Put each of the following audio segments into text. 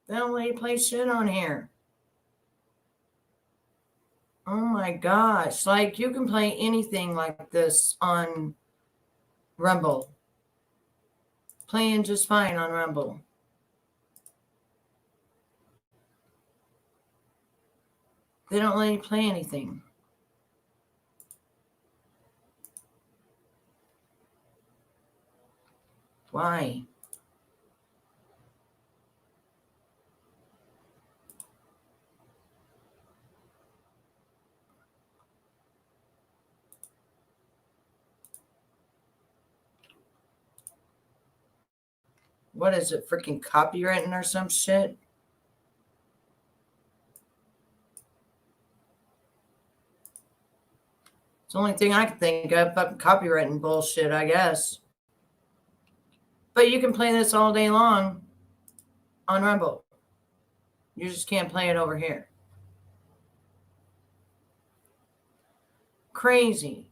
They don't let you play shit on here. Oh my gosh. Like, you can play anything like this on Rumble. Playing just fine on Rumble. They don't let you play anything. Why? What is it, freaking copywritten or some shit? It's the only thing I can think of, fucking copywritten bullshit, I guess. But you can play this all day long on Rumble. You just can't play it over here. Crazy.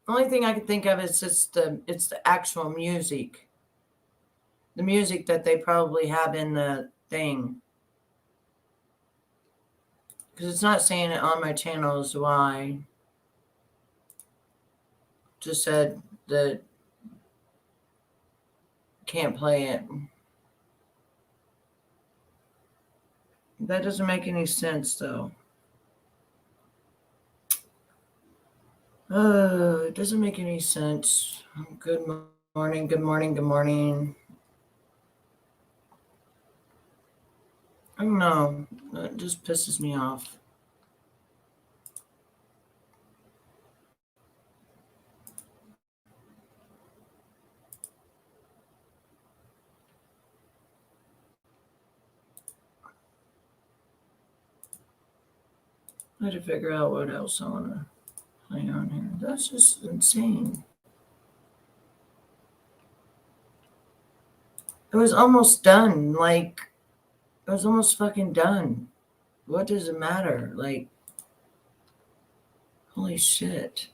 The only thing I can think of is it's the actual music. The music that they probably have in the thing. Because it's not saying it on my channels why. Just said that can't play it. That doesn't make any sense though. It doesn't make any sense. Good morning, good morning, good morning. I don't know. It just pisses me off. I had to figure out what else I want to play on here. That's just insane. It was almost done. Like, it was almost fucking done. What does it matter? Like, holy shit.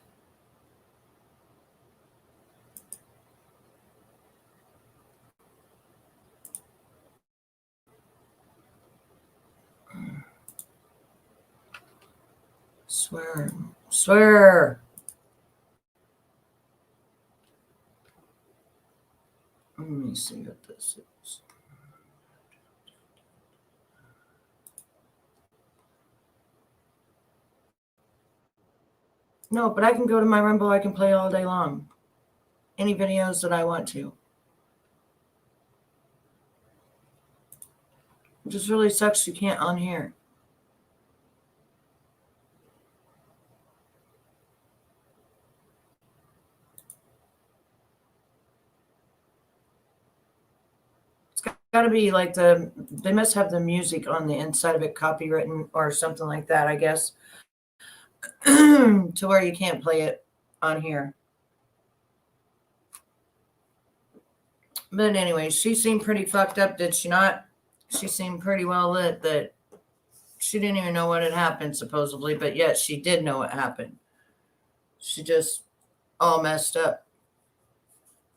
Swear. Let me see what this is. No, but I can go to my Rumble. I can play all day long. Any videos that I want to. It just really sucks you can't on here. Got to be like they must have the music on the inside of it copywritten or something like that, I guess, to where you can't play it on here. But anyway, she seemed pretty fucked up, did she not? She seemed pretty well lit that she didn't even know what had happened, supposedly, but yet she did know what happened. She just all messed up.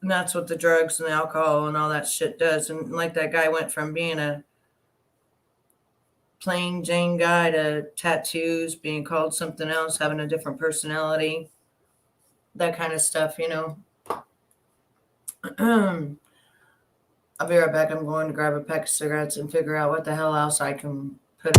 And that's what the drugs and the alcohol and all that shit does. And like that guy went from being a plain Jane guy to tattoos, being called something else, having a different personality, that kind of stuff, you know. I'll be right back. I'm going to grab a pack of cigarettes and figure out what the hell else I can put.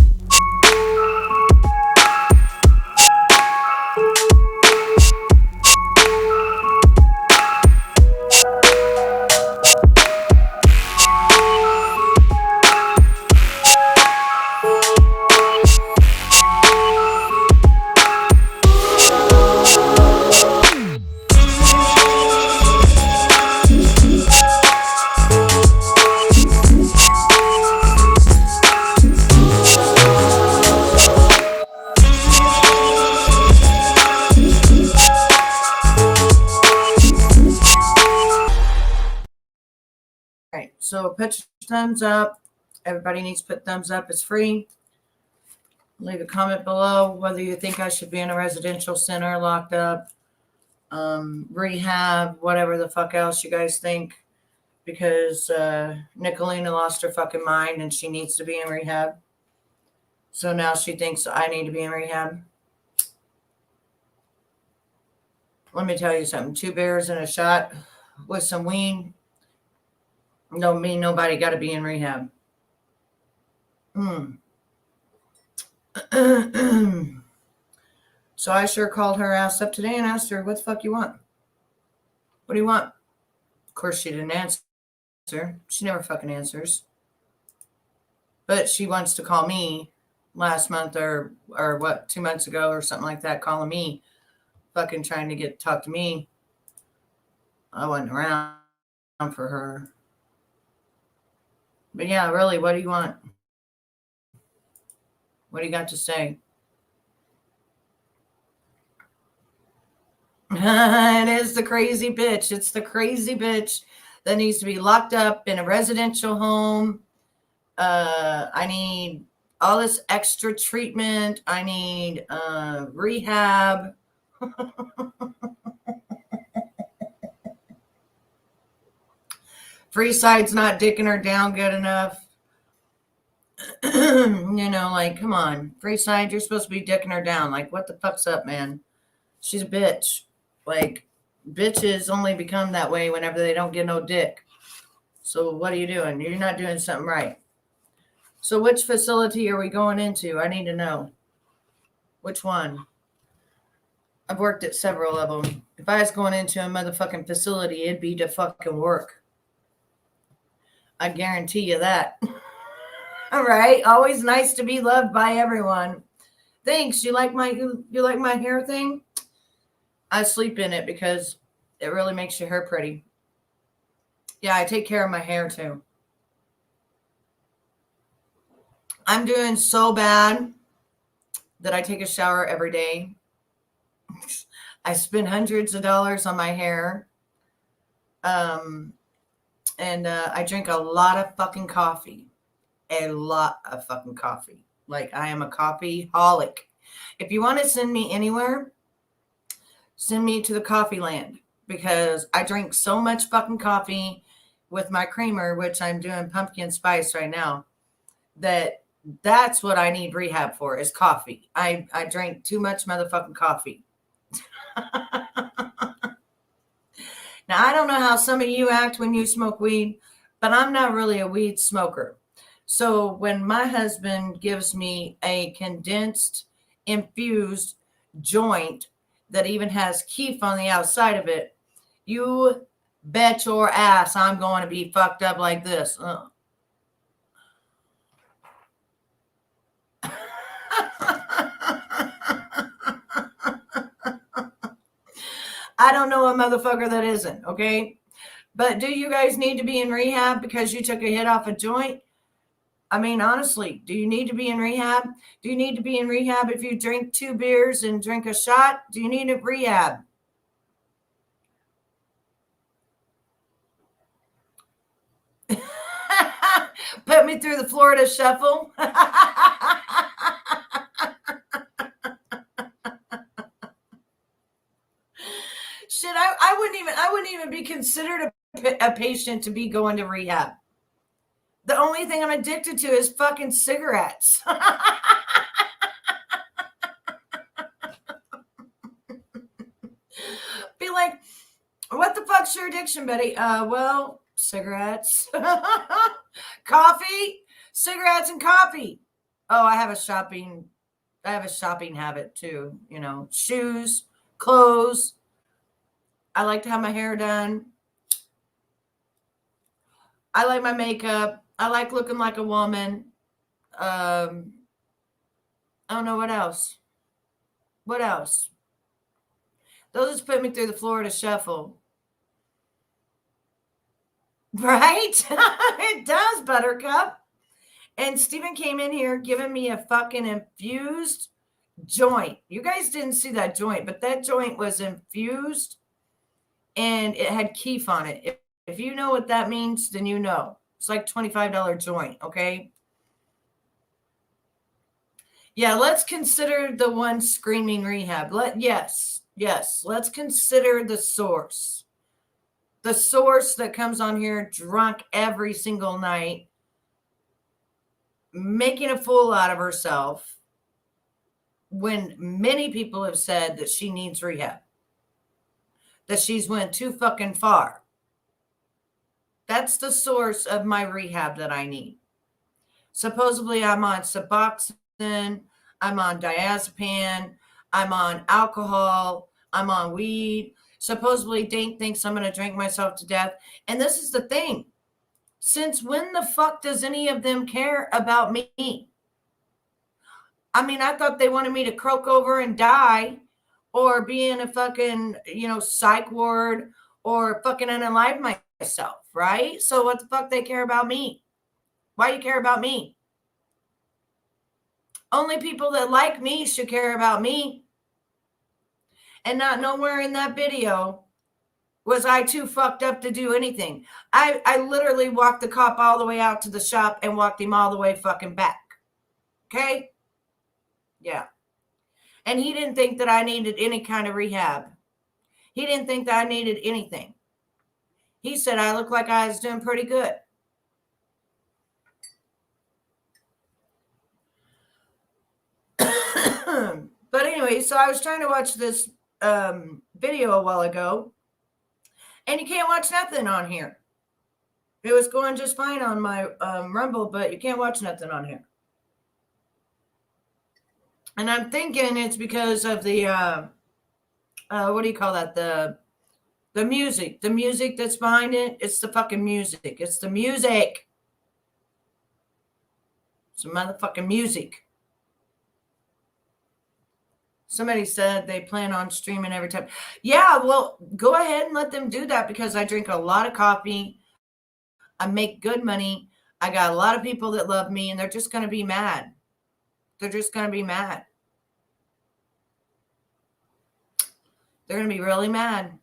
So put your thumbs up. Everybody needs to put thumbs up. It's free. Leave a comment below whether you think I should be in a residential center, locked up, rehab, whatever the fuck else you guys think. Because Nicolina lost her fucking mind and she needs to be in rehab. So now she thinks I need to be in rehab. Let me tell you something. 2 beers and a shot with some weed don't mean nobody got to be in rehab. So I sure called her ass up today and asked her, what the fuck you want? What do you want? Of course, she didn't answer. She never fucking answers. But she wants to call me last month or what, 2 months ago or something like that, calling me, fucking trying to talk to me. I wasn't around for her. But yeah, really, what do you want? What do you got to say? It is the crazy bitch. It's the crazy bitch that needs to be locked up in a residential home. I need all this extra treatment. I need rehab. Freeside's not dicking her down good enough. Like, come on. Freeside, you're supposed to be dicking her down. Like, what the fuck's up, man? She's a bitch. Like, bitches only become that way whenever they don't get no dick. So what are you doing? You're not doing something right. So which facility are we going into? I need to know. Which one? I've worked at several of them. If I was going into a motherfucking facility, it'd be to fucking work. I guarantee you that. All right. Always nice to be loved by everyone. Thanks. You like my hair thing? I sleep in it because it really makes your hair pretty. Yeah, I take care of my hair too. I'm doing so bad that I take a shower every day. I spend hundreds of dollars on my hair. And I drink a lot of fucking coffee. A lot of fucking coffee. Like, I am a coffee-holic. If you want to send me anywhere, send me to the coffee land, because I drink so much fucking coffee with my creamer, which I'm doing pumpkin spice right now, that's what I need rehab for, is coffee. I drink too much motherfucking coffee. Now, I don't know how some of you act when you smoke weed, but I'm not really a weed smoker. So when my husband gives me a condensed, infused joint that even has keef on the outside of it, you bet your ass I'm going to be fucked up like this. I don't know a motherfucker that isn't, okay? But do you guys need to be in rehab because you took a hit off a joint? I mean, honestly, do you need to be in rehab? Do you need to be in rehab if you drink 2 beers and drink a shot? Do you need a rehab? Put me through the Florida Shuffle. Shit, I wouldn't even be considered a patient to be going to rehab. The only thing I'm addicted to is fucking cigarettes. Be like, what the fuck's your addiction, Betty? Well, cigarettes, coffee, cigarettes and coffee. Oh, I have a shopping habit too. Shoes, clothes. I like to have my hair done. I like my makeup. I like looking like a woman. I don't know what else. What else? They'll just put me through the Florida Shuffle. Right? It does, Buttercup. And Stephen came in here giving me a fucking infused joint. You guys didn't see that joint, but that joint was infused and it had keef on it. If you know what that means, then you know. It's like $25 joint, okay? Yeah, let's consider the one screaming rehab. Yes, let's consider the source. The source that comes on here drunk every single night, making a fool out of herself when many people have said that she needs rehab, that she's went too fucking far. That's the source of my rehab that I need. Supposedly I'm on Suboxone, I'm on diazepam, I'm on alcohol, I'm on weed. Supposedly Dink thinks I'm going to drink myself to death. And this is the thing. Since when the fuck does any of them care about me? I mean, I thought they wanted me to croak over and die or be in a fucking, psych ward or fucking unalive myself, right? So what the fuck they care about me? Why you care about me? Only people that like me should care about me. And not nowhere in that video was I too fucked up to do anything. I literally walked the cop all the way out to the shop and walked him all the way fucking back. Okay? Yeah. And he didn't think that I needed any kind of rehab. He didn't think that I needed anything. He said I looked like I was doing pretty good. But anyway, so I was trying to watch this video a while ago, and you can't watch nothing on here. It was going just fine on my Rumble, but you can't watch nothing on here. And I'm thinking it's because of the what do you call that? The music. The music that's behind it. It's the fucking music. It's the music. It's the motherfucking music. Somebody said they plan on streaming every time. Yeah, well, go ahead and let them do that because I drink a lot of coffee. I make good money. I got a lot of people that love me, and they're just going to be mad. They're just going to be mad. They're going to be really mad.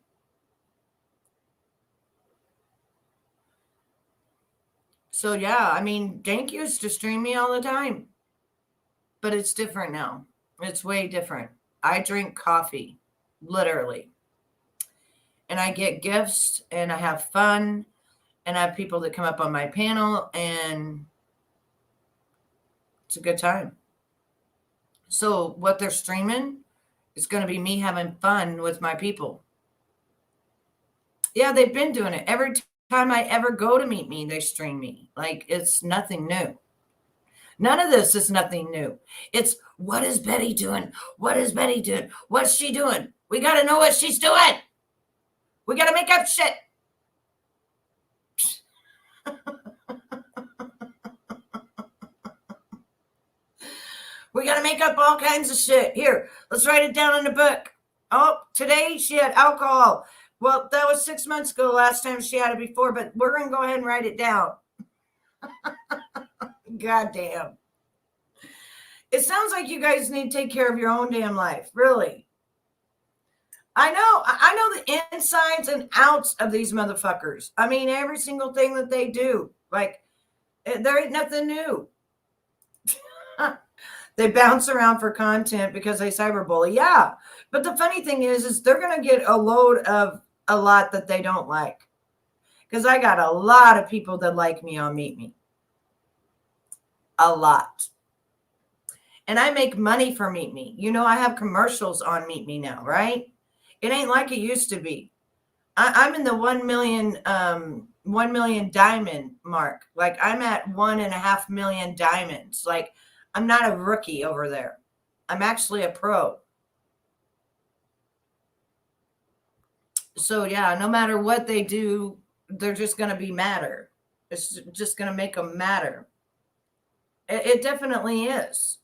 So, yeah, I mean, Dank used to stream me all the time. But it's different now. It's way different. I drink coffee, literally. And I get gifts, and I have fun, and I have people that come up on my panel, and it's a good time. So what they're streaming is going to be me having fun with my people. Yeah, they've been doing it. Every time I ever go to meet me, they stream me. Like, it's nothing new. None of this is nothing new. It's, what is Betty doing? What is Betty doing? What's she doing? We got to know what she's doing. We got to make up shit. We got to make up all kinds of shit. Here, let's write it down in a book. Oh, today she had alcohol. Well, that was 6 months ago, last time she had it before, but we're going to go ahead and write it down. God damn. It sounds like you guys need to take care of your own damn life. Really. I know the insides and outs of these motherfuckers. I mean, every single thing that they do. Like, there ain't nothing new. They bounce around for content because they cyberbully. Yeah. But the funny thing is they're going to get a load of a lot that they don't like. Because I got a lot of people that like me on Meet Me. A lot. And I make money for Meet Me. You know, I have commercials on Meet Me now, right? It ain't like it used to be. I'm in the 1 million diamond mark. Like, I'm at 1.5 million diamonds. Like, I'm not a rookie over there. I'm actually a pro. So, yeah, no matter what they do, they're just going to be madder. It's just going to make them madder. It definitely is.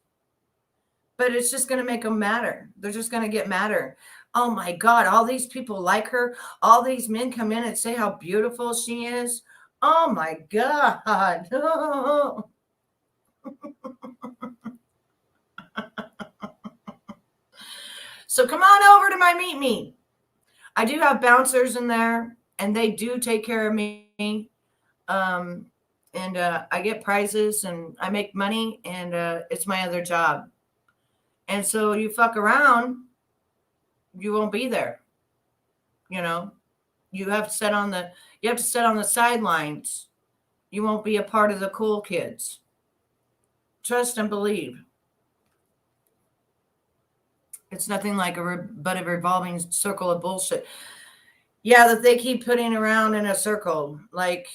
But it's just going to make them madder. They're just going to get madder. Oh, my God, all these people like her. All these men come in and say how beautiful she is. Oh, my God. So come on over to my Meet Me. I do have bouncers in there, and they do take care of me. And I get prizes, and I make money, and it's my other job. And so you fuck around, you won't be there. You know, you have to sit on the sidelines. You won't be a part of the cool kids. Trust and believe. It's nothing like but a revolving circle of bullshit. Yeah, that they keep putting around in a circle. Like,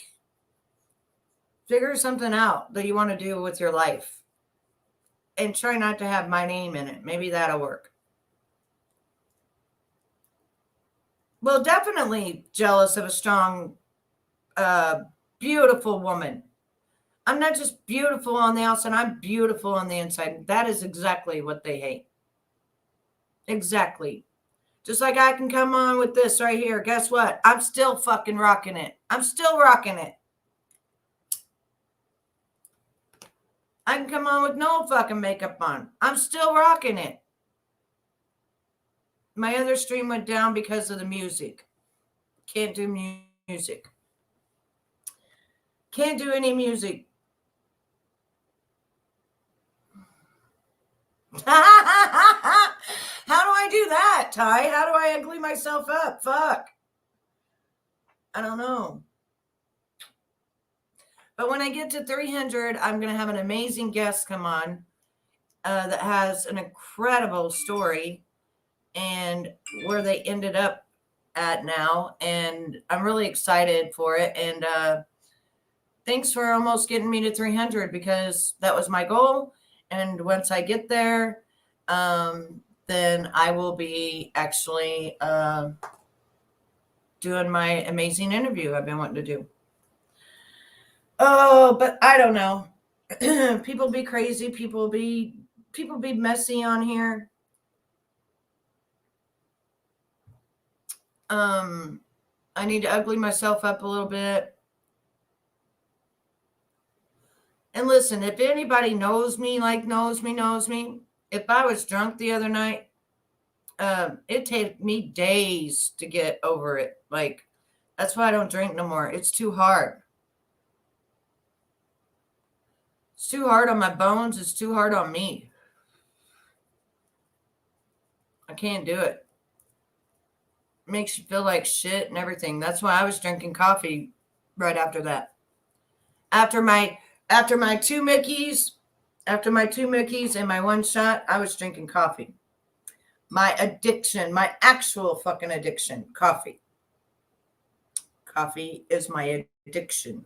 figure something out that you want to do with your life. And try not to have my name in it. Maybe that'll work. Well, definitely jealous of a strong, beautiful woman. I'm not just beautiful on the outside, I'm beautiful on the inside. That is exactly what they hate. Exactly. Just like I can come on with this right here. Guess what? I'm still fucking rocking it. I'm still rocking it. I can come on with no fucking makeup on. I'm still rocking it. My other stream went down because of the music. Can't do music. Can't do any music. How do I do that, Ty? How do I ugly myself up? Fuck. I don't know. But when I get to 300, I'm going to have an amazing guest come on that has an incredible story and where they ended up at now. And I'm really excited for it. And thanks for almost getting me to 300 because that was my goal. And once I get there, then I will be actually doing my amazing interview I've been wanting to do. Oh, but I don't know. People be crazy. People be messy on here. I need to ugly myself up a little bit. And listen, if anybody knows me, knows me, if I was drunk the other night, it'd take me days to get over it. Like, that's why I don't drink no more. It's too hard. It's too hard on my bones. It's too hard on me. I can't do it. It makes you feel like shit and everything. That's why I was drinking coffee right after that. After my two Mickeys and my one shot, I was drinking coffee. My addiction, my actual fucking addiction, coffee. Coffee is my addiction.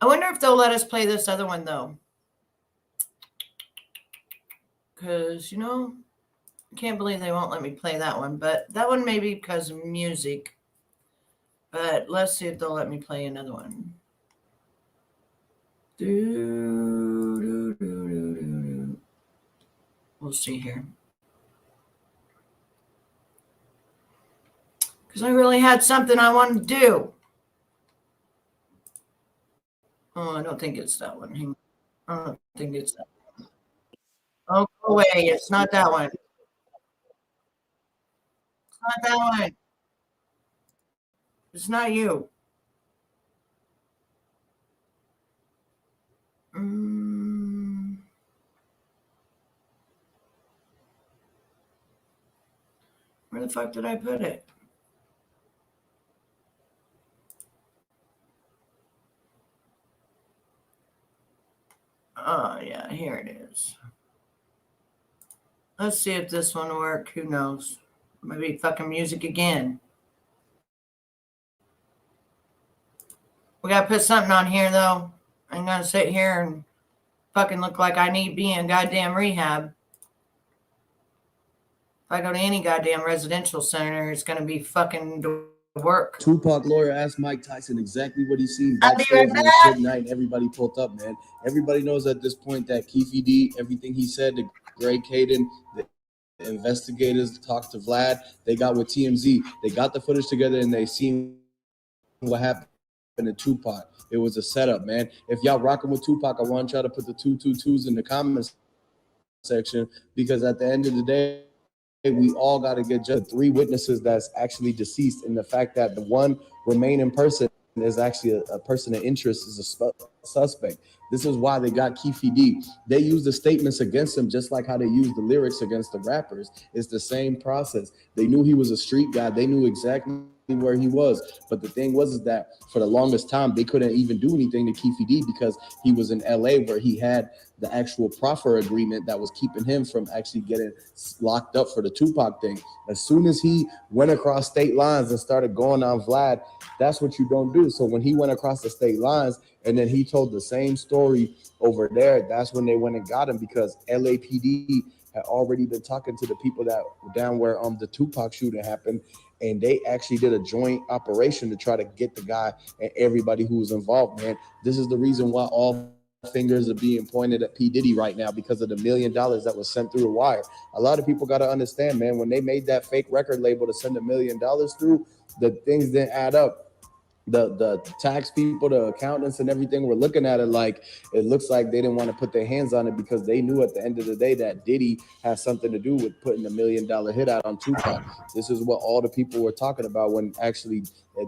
I wonder if they'll let us play this other one, though. Because, I can't believe they won't let me play that one. But that one may be because of music. But let's see if they'll let me play another one. We'll see here. Because I really had something I wanted to do. Oh, I don't think it's that one. I don't think it's that one. Oh, go away. It's not that one. It's not that one. It's not you. Where the fuck did I put it? Oh, yeah, here it is. Let's see if this one will work. Who knows? Maybe fucking music again. We got to put something on here, though. I'm going to sit here and fucking look like I need be in goddamn rehab. If I go to any goddamn residential center, it's going to be fucking work. Tupac lawyer asked Mike Tyson exactly what he seen backstage on Suge Knight, and everybody pulled up, man. Everybody knows at this point that Keefe D, everything he said to Greg Caden, the investigators talked to Vlad, they got with TMZ. They got the footage together, and they seen what happened to Tupac. It was a setup, man. If y'all rocking with Tupac, I want y'all to put the 222s in the comments section, because at the end of the day, we all got to get just 3 witnesses that's actually deceased, and the fact that the one remaining person is actually a person of interest, is a suspect. This is why they got Keefe D. They use the statements against him just like how they use the lyrics against the rappers. It's the same process. They knew he was a street guy. They knew exactly where he was. But the thing was is that for the longest time, they couldn't even do anything to Keefe D because he was in LA where he had the actual proffer agreement that was keeping him from actually getting locked up for the Tupac thing. As soon as he went across state lines and started going on Vlad, that's what you don't do. So when he went across the state lines and then he told the same story over there, that's when they went and got him because LAPD had already been talking to the people that down where the Tupac shooting happened, and they actually did a joint operation to try to get the guy and everybody who was involved, man. This is the reason why all fingers are being pointed at P. Diddy right now because of the $1 million that was sent through the wire. A lot of people got to understand, man, when they made that fake record label to send $1 million through, the things didn't add up. The tax people, the accountants and everything were looking at it like it looks like they didn't want to put their hands on it because they knew at the end of the day that Diddy has something to do with putting $1 million hit out on Tupac. This is what all the people were talking about when actually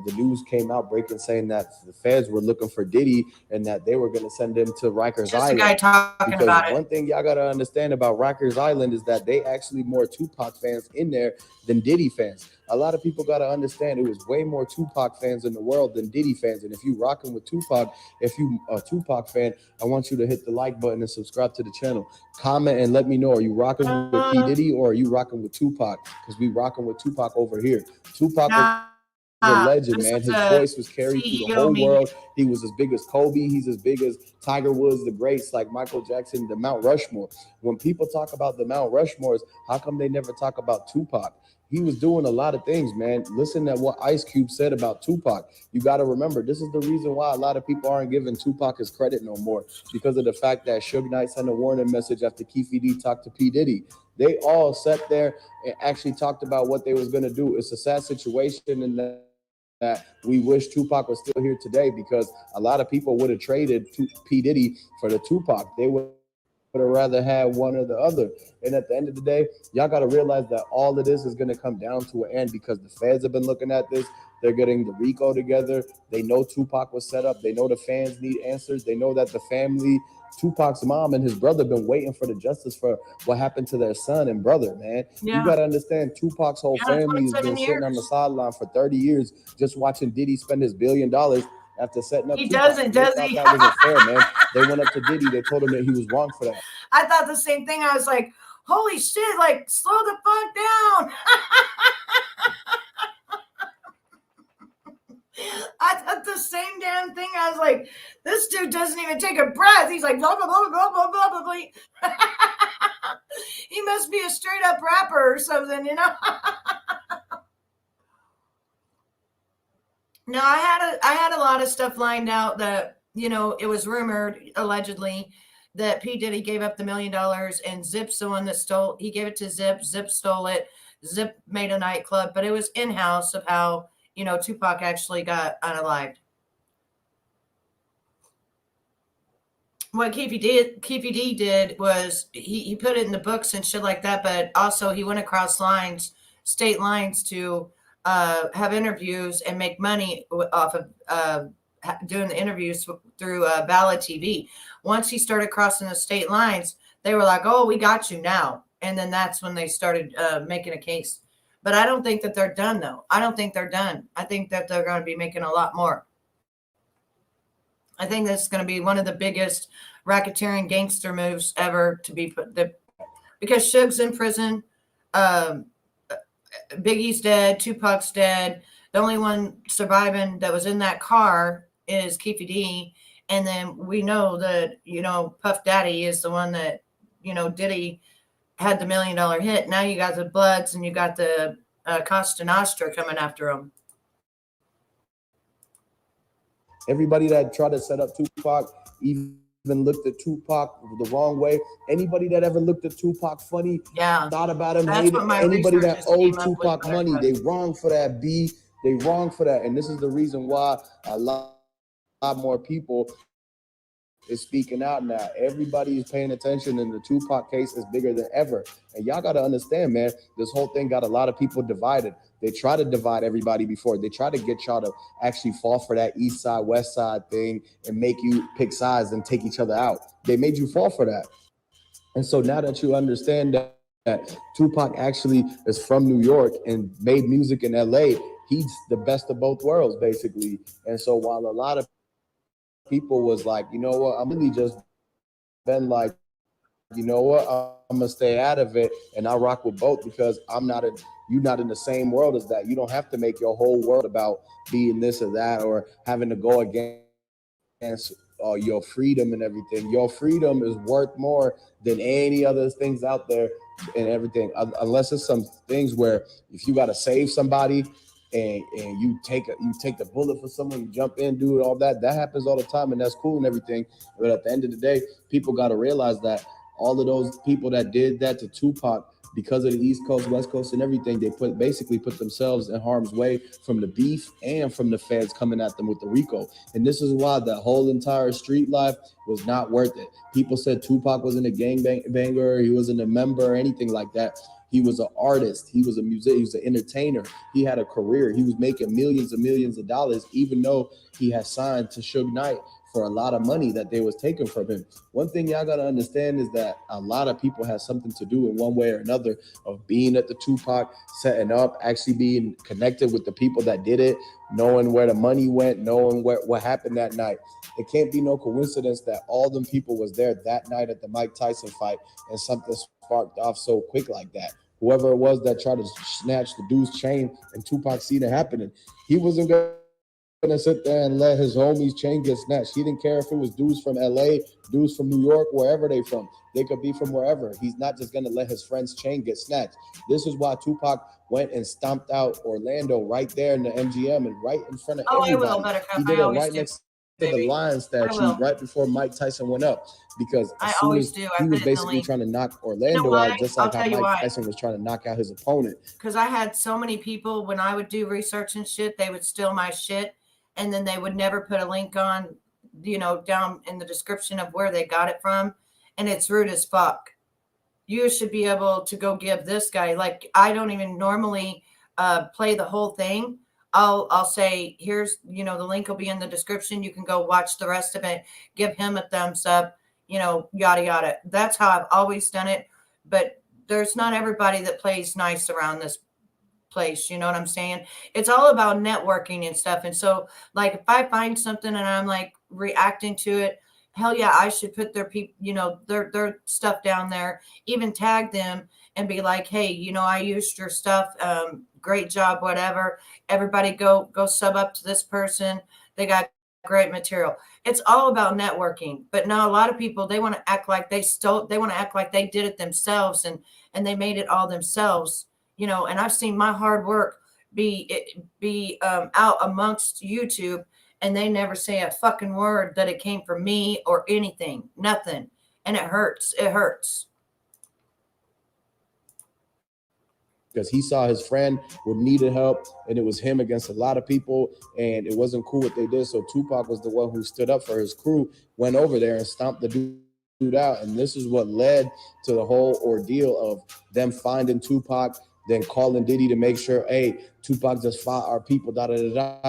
the news came out breaking saying that the feds were looking for Diddy and that they were going to send him to Rikers Just Island. a guy talking because about it. One thing y'all got to understand about Rikers Island is that they actually more Tupac fans in there than Diddy fans. A lot of people got to understand it was way more Tupac fans in the world than Diddy fans. And if you rocking with Tupac, if you a Tupac fan, I want you to hit the like button and subscribe to the channel. Comment and let me know, are you rocking with P. Diddy or are you rocking with Tupac? Because we rocking with Tupac over here. Tupac was a legend, man. His voice was carried through the whole world. He was as big as Kobe. He's as big as Tiger Woods, the greats like Michael Jackson, the Mount Rushmore. When people talk about the Mount Rushmores, how come they never talk about Tupac? He was doing a lot of things, man. Listen to what Ice Cube said about Tupac. You got to remember, this is the reason why a lot of people aren't giving Tupac his credit no more, because of the fact that Suge Knight sent a warning message after Keefe D talked to P. Diddy. They all sat there and actually talked about what they was going to do. It's a sad situation in that we wish Tupac was still here today, because a lot of people would have traded P. Diddy for the Tupac. They would have rather had one or the other. And at the end of the day, y'all got to realize that all of this is going to come down to an end, because the feds have been looking at this. They're getting the RICO together. They know Tupac was set up. They know the fans need answers. They know that the family, Tupac's mom and his brother, been waiting for the justice for what happened to their son and brother, man. Yeah. You got to understand, Tupac's whole family has been sitting on the sideline for 30 years just watching Diddy spend his $1 billion after setting up. He Tupac. doesn't, does he? That wasn't fair, man. They went up to Diddy. They told him that he was wrong for that. I thought the same thing. I was like, holy shit, like, slow the fuck down. I thought the same damn thing. I was like, this dude doesn't even take a breath. He's like, blah, blah, blah, blah, blah, blah, blah, blah. He must be a straight up rapper or something, you know? No, I had a lot of stuff lined out that, you know, it was rumored, allegedly, that P. Diddy gave up the $1 million and Zip's the one that stole. He gave it to Zip. Zip stole it. Zip made a nightclub, but it was in-house of how, you know, Tupac actually got unalived. What Keefe D did was he put it in the books and shit like that, but also he went across lines, state lines, to have interviews and make money off of doing the interviews through Ballad TV. Once he started crossing the state lines, they were like, oh, we got you now. And then that's when they started making a case. But I don't think that they're done, though. I don't think they're done. I think that they're going to be making a lot more. I think this is going to be one of the biggest racketeering gangster moves ever to be put. Because Suge's in prison, Biggie's dead, Tupac's dead. The only one surviving that was in that car is Keefe D. And then we know that, you know, Puff Daddy is the one that, you know, Diddy had the $1 million hit. Now you got the Bloods and you got the Costa Nostra coming after him. Everybody that tried to set up Tupac even looked at Tupac the wrong way. Anybody that ever looked at Tupac funny, thought about him, hated anybody that owed Tupac money, they wrong for that, B. They wrong for that. And this is the reason why a lot more people is speaking out now. Everybody is paying attention, and the Tupac case is bigger than ever. And y'all got to understand, man, this whole thing got a lot of people divided. They try to divide everybody before. They try to get y'all to actually fall for that east side, west side thing and make you pick sides and take each other out. They made you fall for that. And so now that you understand that Tupac actually is from New York and made music in LA, he's the best of both worlds, basically. And so while a lot of people was like, you know what, I'm really just been like, you know what, I'm gonna stay out of it and I rock with both because you're not in the same world as that. You don't have to make your whole world about being this or that or having to go against your freedom and everything. Your freedom is worth more than any other things out there and everything, unless it's some things where if you got to save somebody and you take the bullet for someone, you jump in, do it, all that happens all the time, and that's cool and everything. But at the end of the day, people got to realize that all of those people that did that to Tupac, because of the East Coast, West Coast, and everything, they basically put themselves in harm's way from the beef and from the feds coming at them with the RICO. And this is why that whole entire street life was not worth it. People said Tupac wasn't a gangbanger, he wasn't a member or anything like that. He was an artist. He was a musician. He was an entertainer. He had a career. He was making millions and millions of dollars, even though he had signed to Suge Knight for a lot of money that they was taking from him. One thing y'all got to understand is that a lot of people have something to do in one way or another of being at the Tupac, setting up, actually being connected with the people that did it, knowing where the money went, knowing what happened that night. It can't be no coincidence that all them people was there that night at the Mike Tyson fight and something sparked off so quick like that. Whoever it was that tried to snatch the dude's chain and Tupac seen it happening, he wasn't gonna sit there and let his homie's chain get snatched. He didn't care if it was dudes from LA, dudes from New York, wherever they from. They could be from wherever. He's not just gonna let his friend's chain get snatched. This is why Tupac went and stomped out Orlando right there in the MGM and right in front of everybody. I will, Buttercup. He did it right next to the Lion statue right before Mike Tyson went up, because as soon as he was basically trying to knock Orlando out, just like how Mike Tyson was trying to knock out his opponent. Because I had so many people, when I would do research and shit, they would steal my shit, and then they would never put a link on, down in the description of where they got it from, and it's rude as fuck. You should be able to go give this guy, like, I don't even normally play the whole thing. I'll say, here's, the link will be in the description. You can go watch the rest of it. Give him a thumbs up, yada, yada. That's how I've always done it. But there's not everybody that plays nice around this place. You know what I'm saying? It's all about networking and stuff. And so, like, if I find something and I'm like reacting to it, hell yeah, I should put their people, their stuff down there, even tag them and be like, hey, I used your stuff. Great job, whatever. Everybody go sub up to this person. They got great material. It's all about networking. But now a lot of people, they want to act like they want to act like they did it themselves and they made it all themselves, and I've seen my hard work be out amongst YouTube, and they never say a fucking word that it came from me or anything, nothing. And it hurts. It hurts. Because he saw his friend who needed help, and it was him against a lot of people, and it wasn't cool what they did. So Tupac was the one who stood up for his crew, went over there and stomped the dude out. And this is what led to the whole ordeal of them finding Tupac, then calling Diddy to make sure, hey, Tupac just fought our people,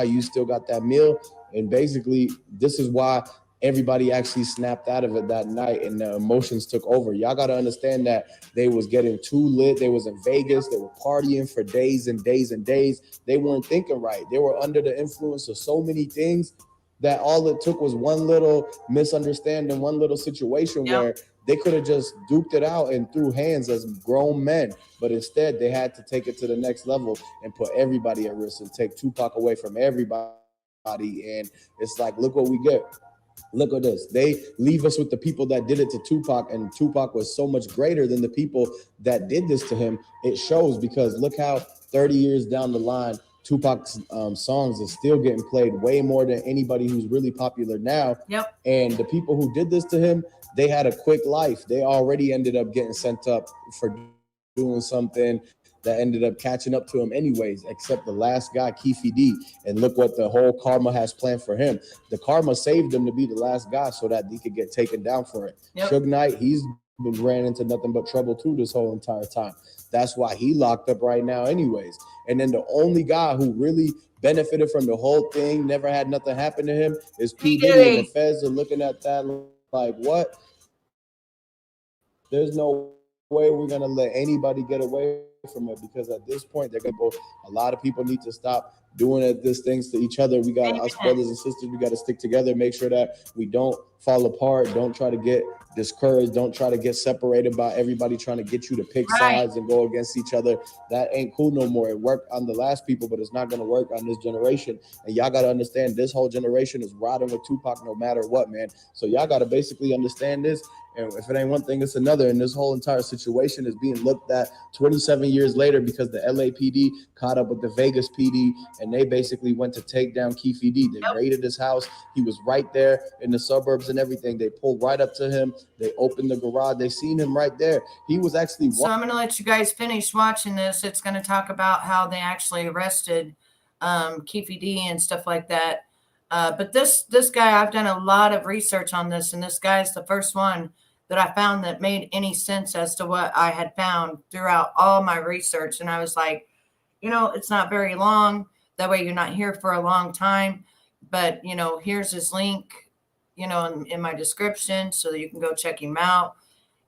you still got that meal. And basically, this is why everybody actually snapped out of it that night and the emotions took over. Y'all got to understand that they was getting too lit. They was in Vegas. They were partying for days and days and days. They weren't thinking right. They were under the influence of so many things that all it took was one little misunderstanding, one little situation where they could have just duped it out and threw hands as grown men. But instead, they had to take it to the next level and put everybody at risk and take Tupac away from everybody. And it's like, look what we get. Look at this. They leave us with the people that did it to Tupac, and Tupac was so much greater than the people that did this to him. It shows, because look how 30 years down the line, Tupac's songs are still getting played way more than anybody who's really popular now. Yep. And the people who did this to him, they had a quick life. They already ended up getting sent up for doing something that ended up catching up to him anyways, except the last guy, Keefe D. And look what the whole karma has planned for him. The karma saved him to be the last guy so that he could get taken down for it. Yep. Suge Knight, he's been ran into nothing but trouble too this whole entire time. That's why he locked up right now anyways. And then the only guy who really benefited from the whole thing, never had nothing happen to him, is P. Diddy. And the feds are looking at that like, what? There's no way we're going to let anybody get away from it, because at this point, they're going to go, a lot of people need to stop doing these things to each other. We got us brothers and sisters, we got to stick together, make sure that we don't fall apart, don't try to get discouraged, don't try to get separated by everybody trying to get you to pick sides and go against each other. That ain't cool no more. It worked on the last people, but it's not going to work on this generation. And y'all got to understand, this whole generation is riding with Tupac no matter what, man. So y'all got to basically understand this. And if it ain't one thing, it's another. And this whole entire situation is being looked at 27 years later because the LAPD caught up with the Vegas PD, and they basically went to take down Keefe D. They raided his house. He was right there in the suburbs and everything. They pulled right up to him. They opened the garage. They seen him right there. He was actually. So I'm going to let you guys finish watching this. It's going to talk about how they actually arrested Keefe D and stuff like that. But this guy, I've done a lot of research on this, and this guy's the first one that I found that made any sense as to what I had found throughout all my research. And I was like, you know, it's not very long. That way you're not here for a long time. But, you know, here's his link, you know, in my description so that you can go check him out.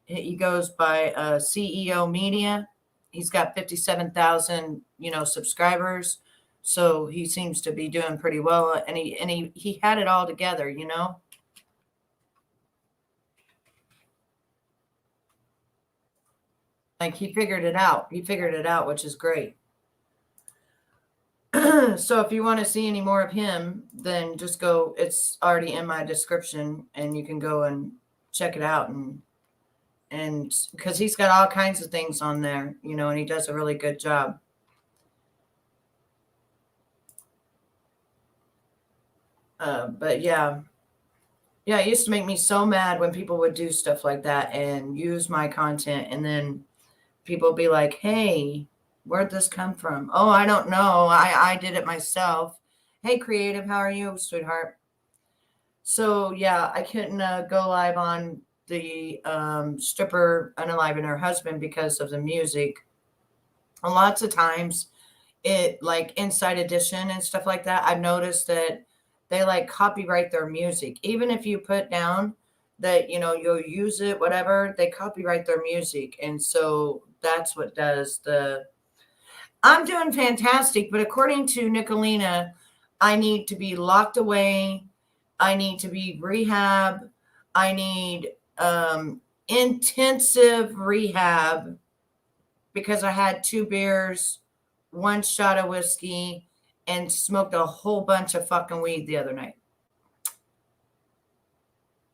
He goes by CEO Media. He's got 57,000, you know, subscribers. So he seems to be doing pretty well. And he had it all together, you know. Like he figured it out. He figured it out, which is great. So if you want to see any more of him, then just go. It's already in my description, and you can go and check it out. And because he's got all kinds of things on there, you know, and he does a really good job. But yeah, it used to make me so mad when people would do stuff like that and use my content, and then people be like, hey, where'd this come from? Oh, I don't know. I did it myself. Hey, Creative, how are you, sweetheart? So, yeah, I couldn't go live on the stripper unaliving her husband because of the music. And lots of times, it like Inside Edition and stuff like that, I've noticed that they like copyright their music. Even if you put down that, you know, you'll use it, whatever, they copyright their music. And so that's what does I'm doing fantastic, but according to Nicolina, I need to be locked away. I need to be rehab. I need intensive rehab because I had 2 beers, 1 shot of whiskey, and smoked a whole bunch of fucking weed the other night.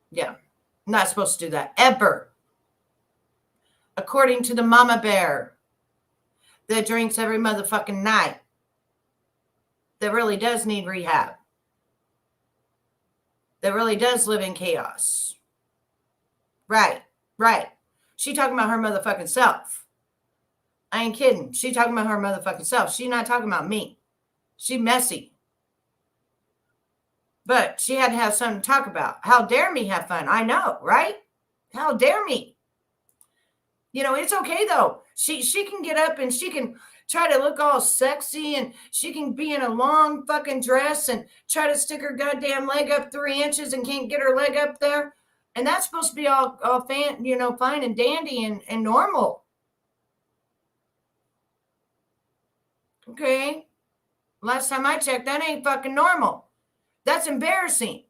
Yeah. I'm not supposed to do that ever. According to the mama bear that drinks every motherfucking night, that really does need rehab, that really does live in chaos. Right. She talking about her motherfucking self. I ain't kidding. She talking about her motherfucking self. She not talking about me. She messy. But she had to have something to talk about. How dare me have fun? I know, right? How dare me? You know, it's okay though. She can get up and she can try to look all sexy, and she can be in a long fucking dress and try to stick her goddamn leg up 3 inches and can't get her leg up there. And that's supposed to be all fan, you know, fine and dandy and normal. Okay. Last time I checked, that ain't fucking normal. That's embarrassing.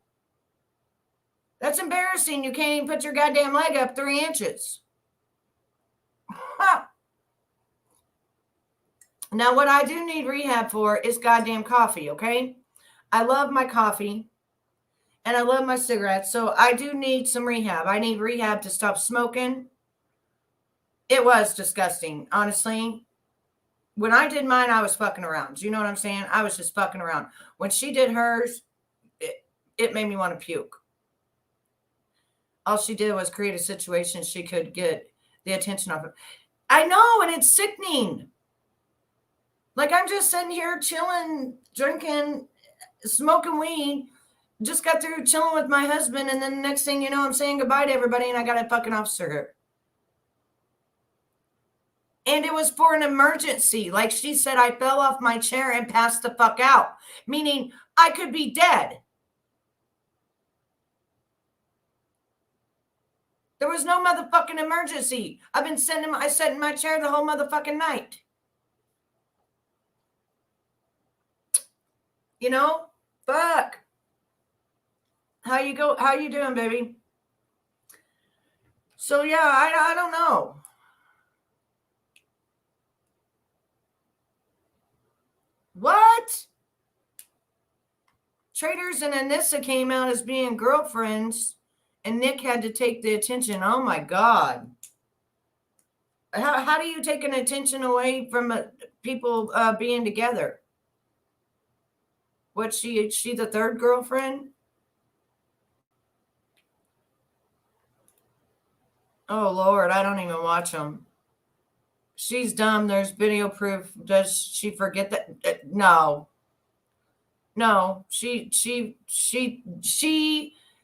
That's embarrassing. You can't even put your goddamn leg up 3 inches. Huh. Now, what I do need rehab for is goddamn coffee, okay? I love my coffee and I love my cigarettes, so I do need some rehab. I need rehab to stop smoking. It was disgusting, honestly. When I did mine, I was fucking around. Do you know what I'm saying? I was just fucking around. When she did hers, it made me want to puke. All she did was create a situation she could get the attention of it. I know, and it's sickening. Like, I'm just sitting here chilling, drinking, smoking weed. Just got through chilling with my husband, and then the next thing you know, I'm saying goodbye to everybody, and I got a fucking officer here. And it was for an emergency. Like she said, I fell off my chair and passed the fuck out, meaning I could be dead. There was no motherfucking emergency. I sat in my chair the whole motherfucking night. You know? Fuck. How you doing, baby? So yeah, I don't know. What? Traders and Anissa came out as being girlfriends, and Nick had to take the attention. Oh my God. How do you take an attention away from people being together? What, she the third girlfriend? Oh Lord, I don't even watch them. She's dumb. There's video proof. Does she forget that? No. She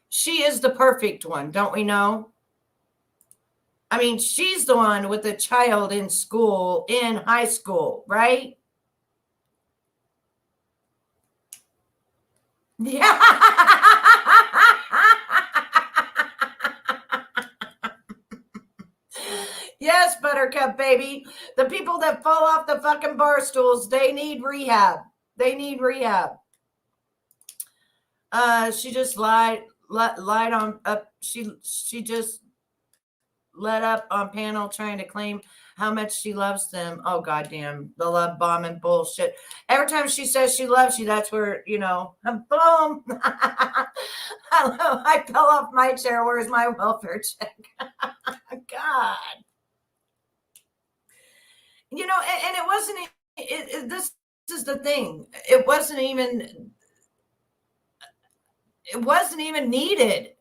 is the perfect one, don't we know? I mean, she's the one with the child in school, in high school, right? Yeah. Yes, Buttercup, baby. The people that fall off the fucking bar stools, they need rehab. They need rehab. She just lied on up. She just let up on panel trying to claim how much she loves them. Oh, goddamn. The love bombing bullshit. Every time she says she loves you, that's where, boom. Hello, I fell off my chair. Where's my welfare check? God. And it wasn't, this is the thing. It wasn't even needed.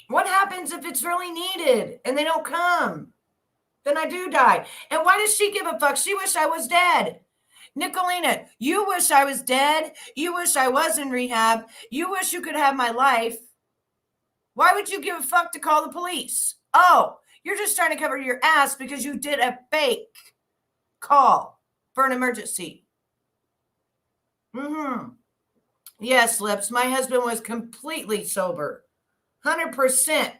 What happens if it's really needed and they don't come? Then I do die. And why does she give a fuck? She wish I was dead. Nicolina, you wish I was dead. You wish I was in rehab. You wish you could have my life. Why would you give a fuck to call the police? Oh, you're just trying to cover your ass because you did a fake call for an emergency. Yes, Lips. My husband was completely sober. 100%.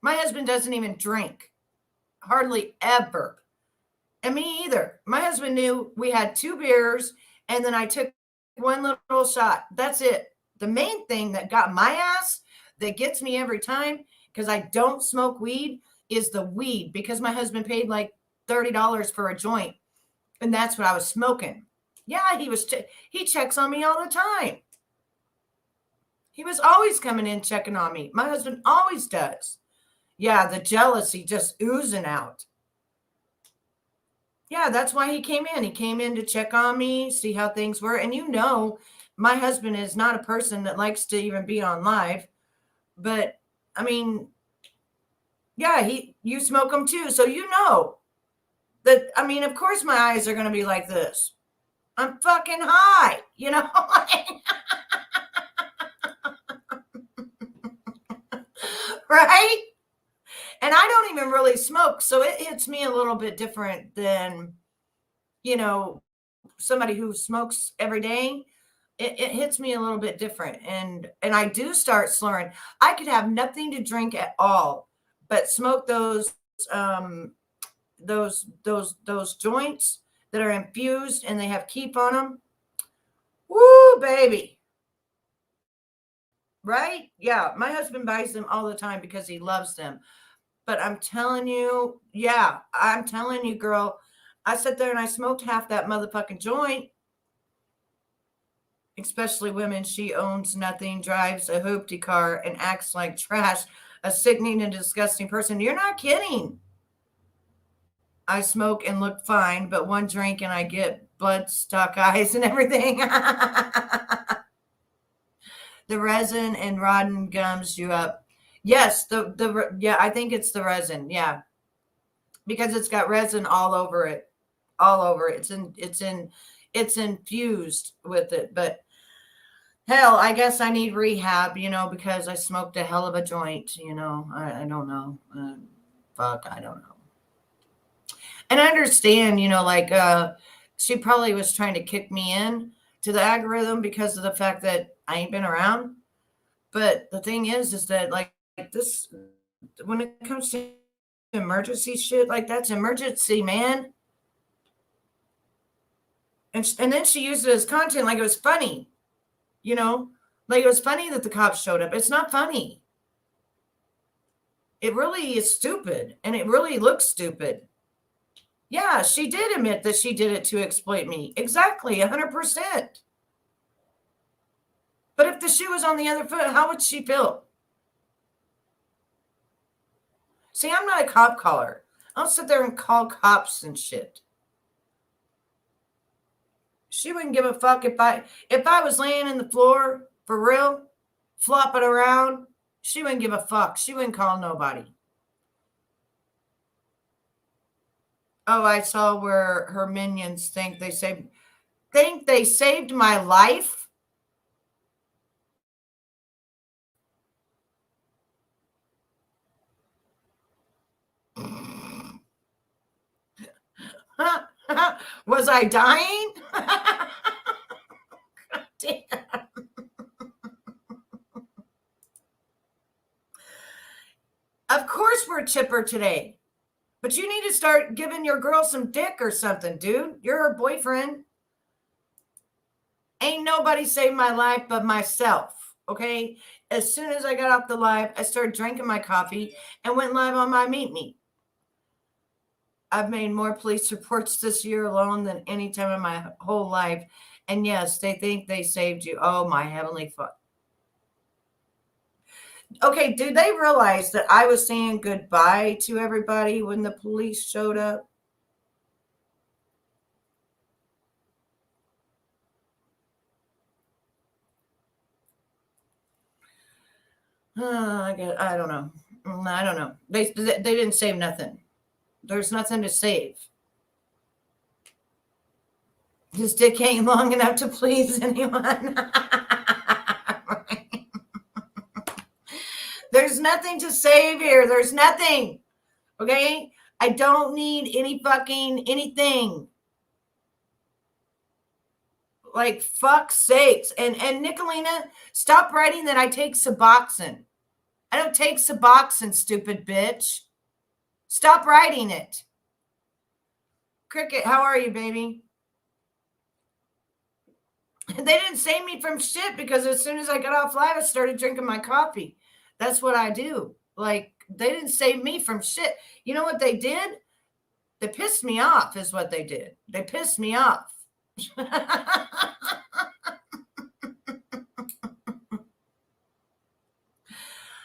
My husband doesn't even drink. Hardly ever. And me either. My husband knew we had 2 beers and then I took one little shot. That's it. The main thing that got my ass, that gets me every time, because I don't smoke weed, is the weed, because my husband paid like $30 for a joint. And that's what I was smoking. Yeah, he checks on me all the time. He was always coming in checking on me. My husband always does. Yeah, the jealousy just oozing out. Yeah, that's why he came in. He came in to check on me, see how things were. And my husband is not a person that likes to even be on live. But, I mean, yeah, you smoke them too. So that, I mean, of course my eyes are going to be like this. I'm fucking high, right? And I don't even really smoke, so it hits me a little bit different than, somebody who smokes every day. It hits me a little bit different, and I do start slurring. I could have nothing to drink at all, but smoke those joints that are infused and they have keep on them. Woo, baby. Right? Yeah, my husband buys them all the time because he loves them. But I'm telling you, girl, I sat there and I smoked half that motherfucking joint. Especially women. She owns nothing, drives a hoopty car, and acts like trash. A sickening and disgusting person. You're not kidding. I smoke and look fine, but one drink and I get blood stuck eyes and everything. The resin and rotten gums you up. Yes, I think it's the resin. Yeah. Because it's got resin all over it. all over. It's infused with it. But hell, I guess I need rehab, because I smoked a hell of a joint, I don't know. Fuck, I don't know. And I understand, she probably was trying to kick me in to the algorithm because of the fact that I ain't been around. But the thing is that like this, when it comes to emergency shit, like that's emergency, man. And then she used it as content like it was funny, like it was funny that the cops showed up. It's not funny. It really is stupid, and it really looks stupid. Yeah, she did admit that she did it to exploit me. Exactly, 100%. But if the shoe was on the other foot, how would she feel? See, I'm not a cop caller. I don't sit there and call cops and shit. She wouldn't give a fuck if I was laying in the floor for real, flopping around. She wouldn't give a fuck. She wouldn't call nobody. Oh, I saw where her minions think they saved my life. Was I dying? Damn. Of course we're chipper today. But you need to start giving your girl some dick or something, dude. You're her boyfriend. Ain't nobody saved my life but myself, okay? As soon as I got off the live, I started drinking my coffee and went live on my Meet Me. I've made more police reports this year alone than any time in my whole life. And yes, they think they saved you. Oh, my heavenly fuck. Okay, did they realize that I was saying goodbye to everybody when the police showed up? I don't know. I don't know. They didn't save nothing. There's nothing to save. His dick ain't long enough to please anyone. There's nothing to save here. There's nothing. Okay? I don't need any fucking anything. Like, fuck's sakes. And Nicolina, stop writing that I take Suboxone. I don't take Suboxone, stupid bitch. Stop writing it. Cricket, how are you, baby? They didn't save me from shit because as soon as I got off live, I started drinking my coffee. That's what I do. Like, they didn't save me from shit. You know what they did? They pissed me off is what they did. They pissed me off.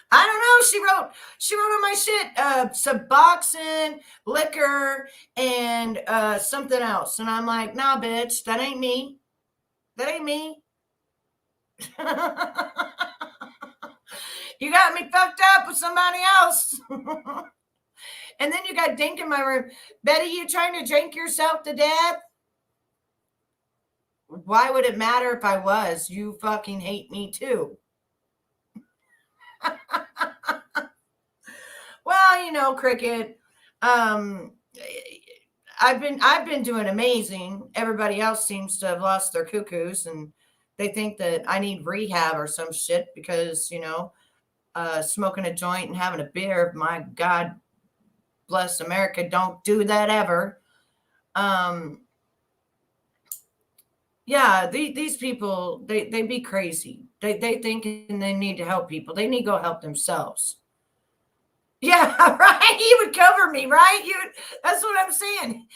I don't know. She wrote on my shit, Suboxone, liquor, and something else. And I'm like, nah, bitch, that ain't me. That ain't me. You got me fucked up with somebody else. And then you got Dink in my room. Betty, you trying to drink yourself to death? Why would it matter if I was? You fucking hate me too. Well, Cricket, I've been doing amazing. Everybody else seems to have lost their cuckoos and they think that I need rehab or some shit because, smoking a joint and having a beer, my God bless America, don't do that ever. Yeah, these people, they be crazy. They think they need to help people. They need to go help themselves. Yeah, right. You would cover me, right? That's what I'm saying.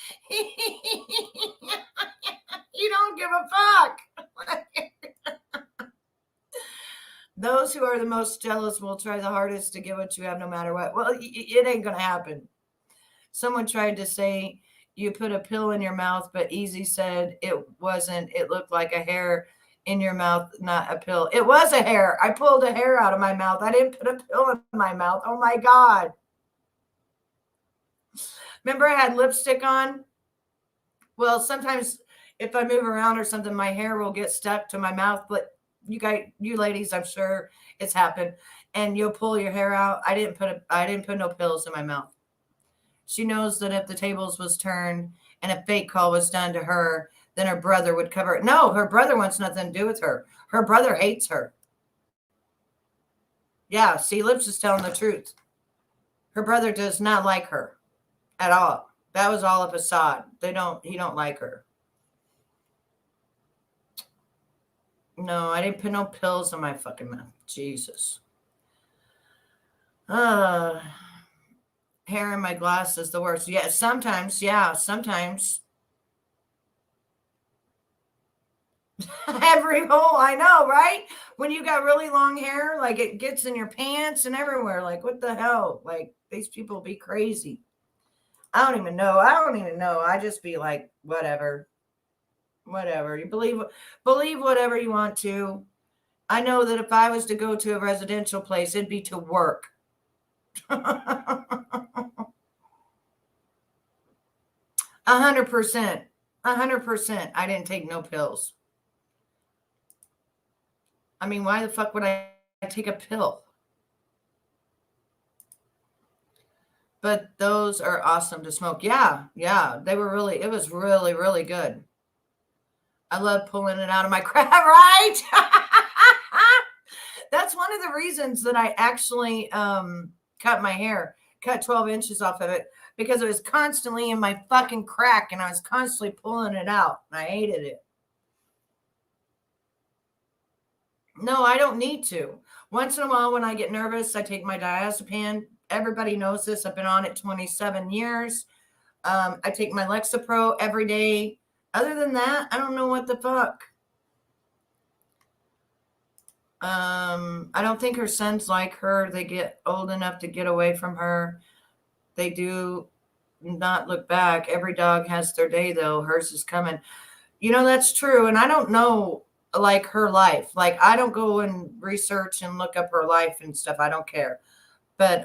You don't give a fuck. Those who are the most jealous will try the hardest to get what you have no matter what. Well, it ain't going to happen. Someone tried to say you put a pill in your mouth, but Easy said it wasn't. It looked like a hair in your mouth, not a pill. It was a hair. I pulled a hair out of my mouth. I didn't put a pill in my mouth. Oh my God. Remember I had lipstick on? Well, sometimes if I move around or something, my hair will get stuck to my mouth. But you ladies, I'm sure it's happened. And you'll pull your hair out. I didn't put no pills in my mouth. She knows that if the tables was turned and a fake call was done to her, then her brother would cover it. No, her brother wants nothing to do with her. Her brother hates her. Yeah, see, Lips is telling the truth. Her brother does not like her at all. That was all a facade. He don't like her. No, I didn't put no pills in my fucking mouth. Jesus. Hair in my glass is the worst. Yeah, sometimes. Yeah, sometimes. Every hole, I know, right? When you got really long hair, like it gets in your pants and everywhere. Like, what the hell? Like, these people be crazy. I don't even know. I just be like, whatever. Whatever. You believe whatever you want to. I know that if I was to go to a residential place, it'd be to work. 100%. 100%. I didn't take no pills. I mean, why the fuck would I take a pill? But those are awesome to smoke. Yeah, it was really, really good. I love pulling it out of my crap, right? That's one of the reasons that I actually cut my hair, cut 12 inches off of it, because it was constantly in my fucking crack and I was constantly pulling it out. I hated it. No, I don't need to. Once in a while, when I get nervous, I take my diazepam. Everybody knows this. I've been on it 27 years. I take my Lexapro every day. Other than that, I don't know what the fuck. I don't think her sons like her. They get old enough to get away from her. They do not look back. Every dog has their day, though. Hers is coming. You know, that's true. And I don't know, like, her life. Like, I don't go and research and look up her life and stuff. I don't care. But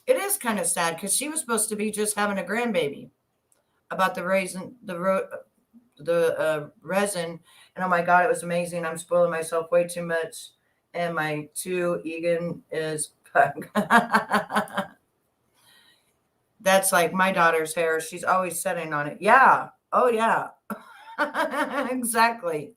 it is kind of sad because she was supposed to be just having a grandbaby. About the resin, and oh my god, it was amazing. I'm spoiling myself way too much, and my 2 Egan is that's like my daughter's hair. She's always sitting on it. Yeah. Oh yeah. Exactly.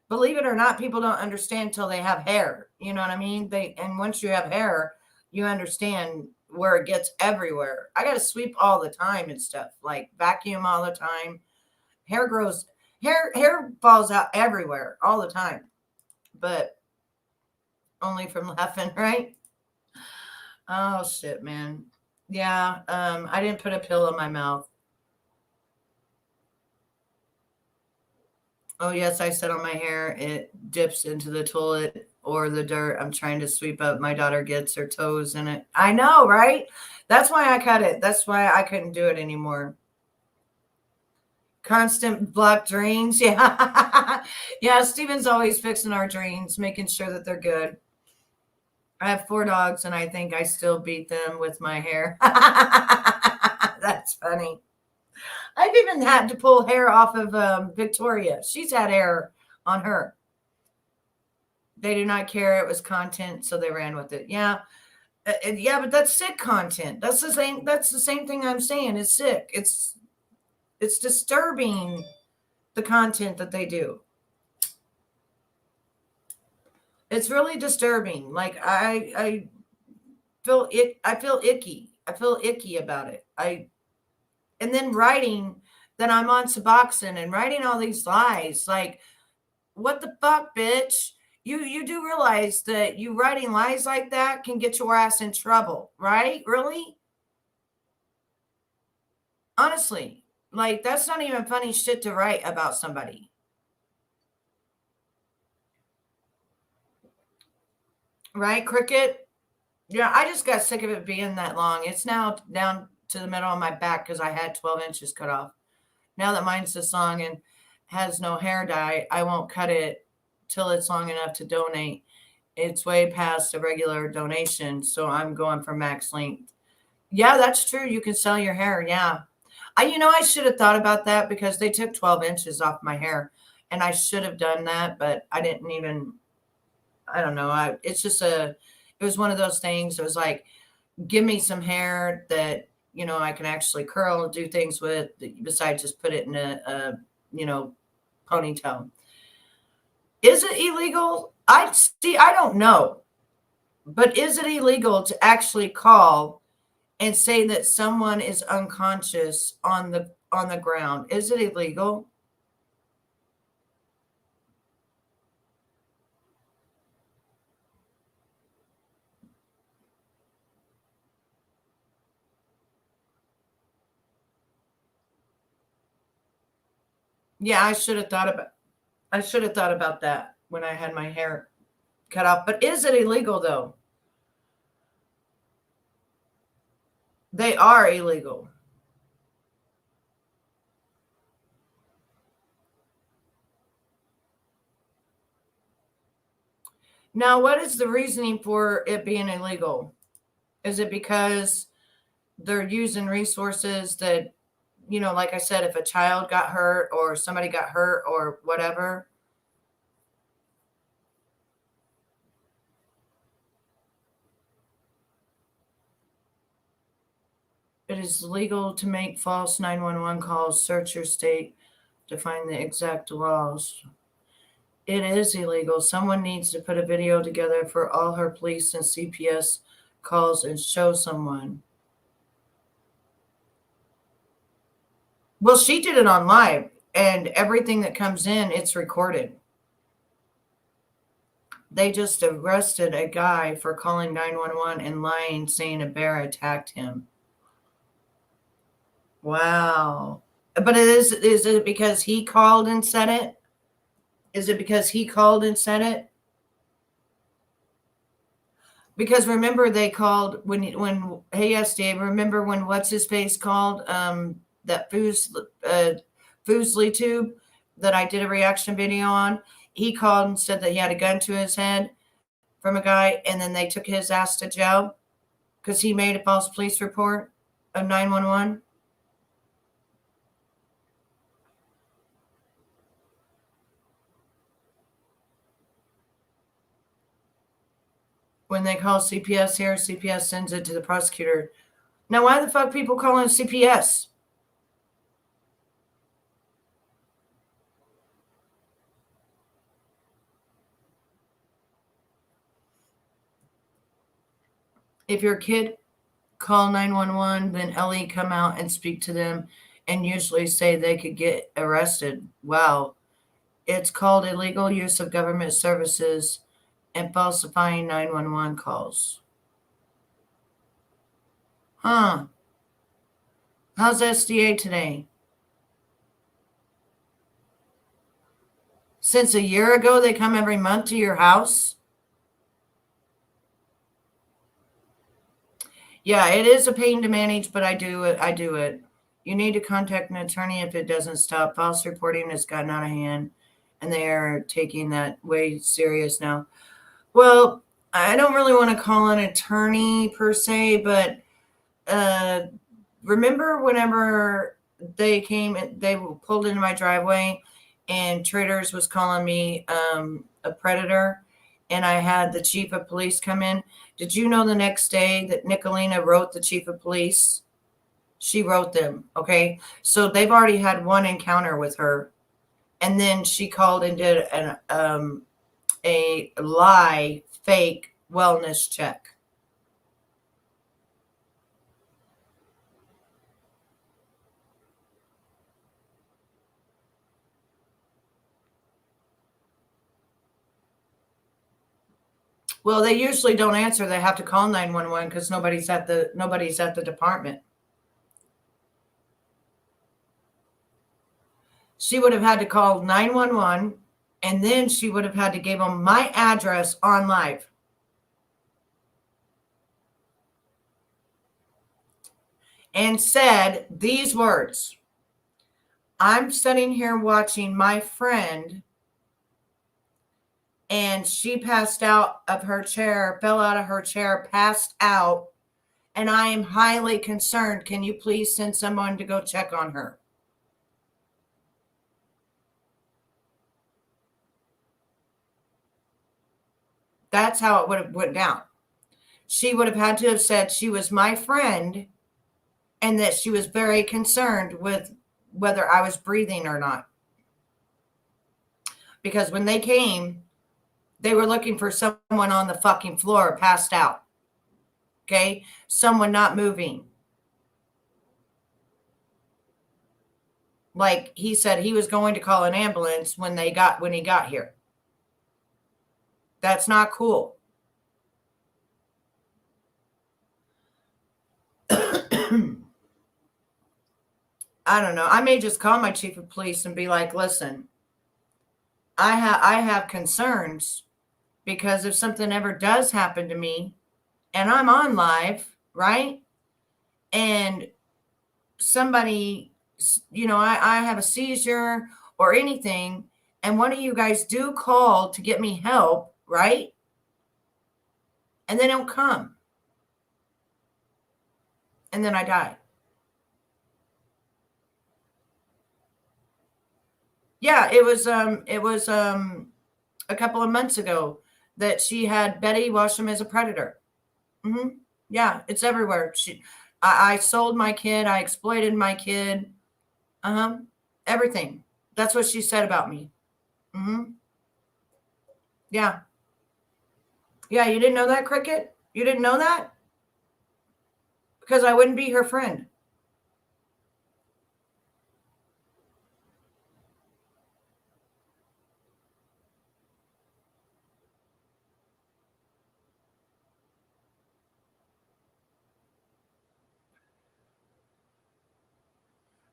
Believe it or not, people don't understand till they have hair. You know what I mean? And once you have hair, you understand where it gets everywhere. I got to sweep all the time and stuff, like vacuum all the time. Hair falls out everywhere all the time, but only from laughing, right? Oh shit, man. Yeah, I didn't put a pill in my mouth. Oh yes, I said on my hair, it dips into the toilet or the dirt. I'm trying to sweep up. My daughter gets her toes in it. I know, right? That's why I cut it. That's why I couldn't do it anymore. Constant block drains. Yeah. Yeah, Steven's always fixing our drains, making sure that they're good. I have 4 dogs and I think I still beat them with my hair. That's funny. I've even had to pull hair off of Victoria. She's had hair on her. They do not care. It was content, so they ran with it. Yeah. Yeah, but that's sick content. That's the same thing I'm saying. It's sick. It's disturbing, the content that they do. It's really disturbing. Like I feel it. I feel icky. I feel icky about it. And then writing that I'm on Suboxone and writing all these lies. Like, what the fuck, bitch? You do realize that you writing lies like that can get your ass in trouble, right? Really? Honestly, like, that's not even funny shit to write about somebody. Right, Cricket? Yeah, I just got sick of it being that long. It's now down to the middle of my back because I had 12 inches cut off. Now that mine's this long and has no hair dye, I won't cut it till it's long enough to donate. It's way past a regular donation, so I'm going for max length. Yeah, that's true. You can sell your hair. Yeah. I should have thought about that because they took 12 inches off my hair and I should have done that, but I didn't even, I don't know. It was one of those things. It was like, give me some hair that, I can actually curl and do things with besides just put it in a ponytail. Is it illegal? I don't know. But is it illegal to actually call and say that someone is unconscious on the ground? Is it illegal? Yeah, I should have thought about that when I had my hair cut off. But is it illegal though? They are illegal. Now, what is the reasoning for it being illegal? Is it because they're using resources that, like I said, if a child got hurt or somebody got hurt or whatever? It is legal to make false 911 calls. Search your state to find the exact laws. It is illegal. Someone needs to put a video together for all her police and CPS calls and show someone. Well, she did it on live, and everything that comes in, it's recorded. They just arrested a guy for calling 911 and lying, saying a bear attacked him. Wow. But is it because he called and said it? Is it because he called and said it? Because remember they called when hey SDA, remember when what's his face called that Foosley tube that I did a reaction video on? He called and said that he had a gun to his head from a guy, and then they took his ass to jail because he made a false police report of 911. When they call CPS here, CPS sends it to the prosecutor. Now, why the fuck people calling CPS? If your kid call 911, then LE come out and speak to them and usually say they could get arrested. Wow. It's called illegal use of government services and falsifying 911 calls. Huh. How's SDA today? Since a year ago, they come every month to your house? Yeah, it is a pain to manage, but I do it. You need to contact an attorney if it doesn't stop. False reporting has gotten out of hand, and they are taking that way serious now. Well, I don't really want to call an attorney per se, but remember whenever they pulled into my driveway and Traders was calling me a predator, and I had the chief of police come in. Did you know the next day that Nicolina wrote the chief of police? She wrote them. Okay. So they've already had one encounter with her. And then she called and did a lie, fake wellness check. Well, they usually don't answer. They have to call 911 because nobody's at the department. She would have had to call 911, and then she would have had to give them my address on live. And said these words: I'm sitting here watching my friend, and she passed out of her chair, fell out of her chair, passed out, and I am highly concerned. Can you please send someone to go check on her? That's how it would have went down. She would have had to have said she was my friend and that she was very concerned with whether I was breathing or not. Because when they came, they were looking for someone on the fucking floor, passed out. Okay? Someone not moving. Like he said he was going to call an ambulance when he got here. That's not cool. I don't know. I may just call my chief of police and be like, listen, I have concerns because if something ever does happen to me and I'm on live, right? And somebody, I have a seizure or anything, and one of you guys do call to get me help, right? And they don't come. And then I die. Yeah, it was a couple of months ago that she had Betty Washam as a predator. Mm-hmm. Yeah, it's everywhere. I sold my kid. I exploited my kid. Everything. That's what she said about me. Mm-hmm. Yeah. Yeah, you didn't know that, Cricket? You didn't know that? Because I wouldn't be her friend.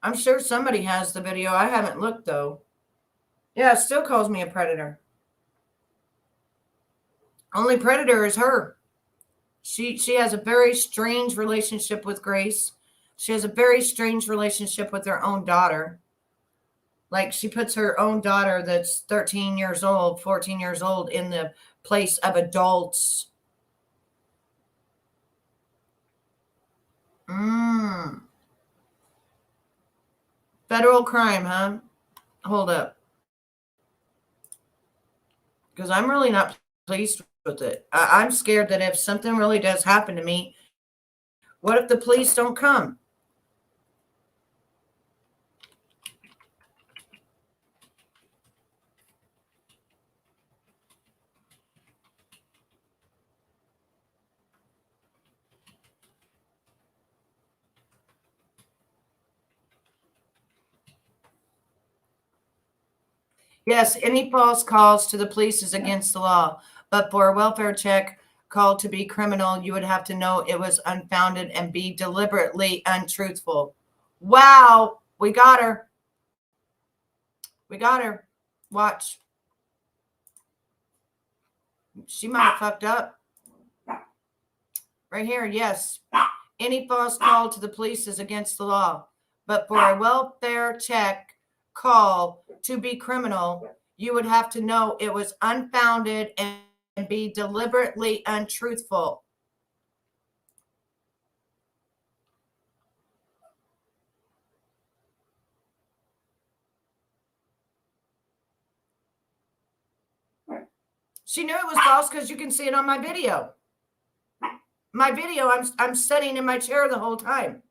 I'm sure somebody has the video. I haven't looked, though. Yeah, it still calls me a predator. Only predator is her. She has a very strange relationship with Grace. She has a very strange relationship with her own daughter. Like she puts her own daughter that's 13 years old, 14 years old in the place of adults. Federal crime, huh? Hold up. Because I'm really not pleased with it. I'm scared that if something really does happen to me, what if the police don't come? Yes, any false calls to the police is against the law. But for a welfare check call to be criminal, you would have to know it was unfounded and be deliberately untruthful. Wow, we got her. We got her. Watch. She might have fucked up. Right here, yes. Any false call to the police is against the law. But for a welfare check call to be criminal, you would have to know it was unfounded and be deliberately untruthful. She knew it was false because you can see it on my video. My video, I'm sitting in my chair the whole time.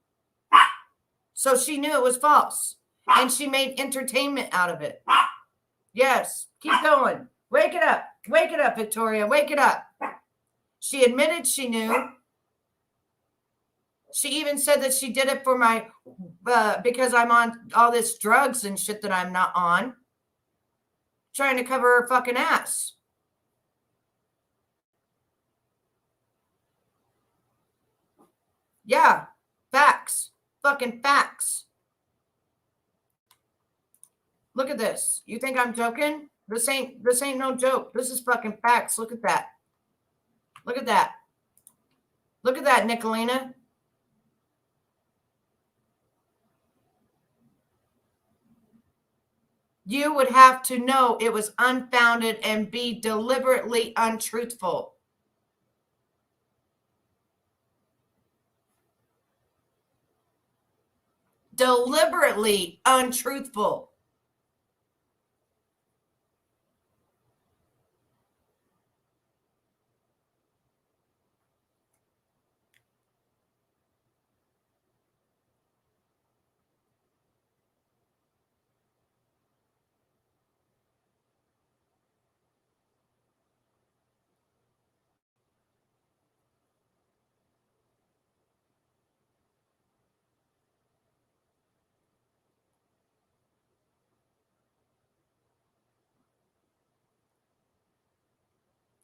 So she knew it was false. And she made entertainment out of it. Yes, keep going. Wake it up. Wake it up, Victoria. Wake it up. She admitted she knew. She even said that she did it for my, because I'm on all this drugs and shit that I'm not on. Trying to cover her fucking ass. Yeah, facts. Fucking facts. Look at this. You think I'm joking? This ain't no joke. This is fucking facts. Look at that. Look at that. Look at that, Nicolina. You would have to know it was unfounded and be deliberately untruthful. deliberately untruthful.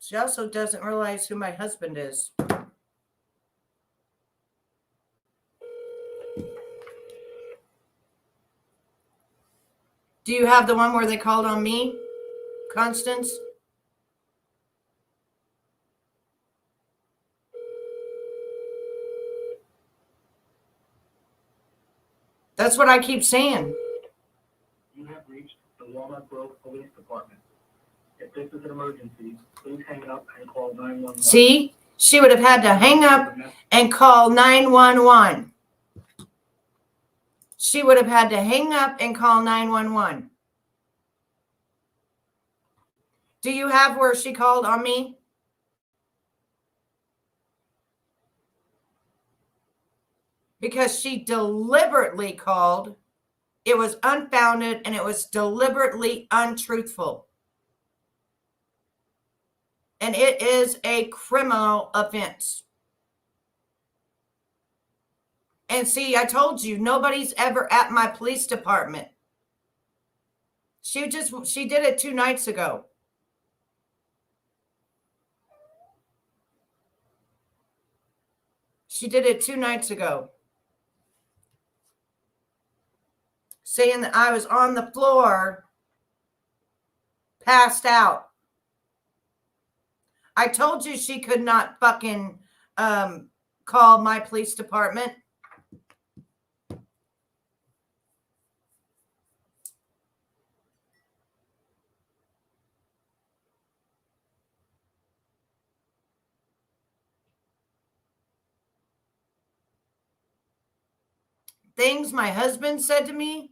She also doesn't realize who my husband is. Do you have the one where they called on me, Constance? That's what I keep saying. You have reached the Walnut Grove Police Department. If this is an emergency, please hang up and call 911. See? She would have had to hang up and call 911. She would have had to hang up and call 911. Do you have where she called on me? Because she deliberately called. It was unfounded and it was deliberately untruthful. And it is a criminal offense. And see, I told you, nobody's ever at my police department. She did it 2 nights ago. She did it 2 nights ago. Saying that I was on the floor, passed out. I told you she could not fucking call my police department. Things my husband said to me,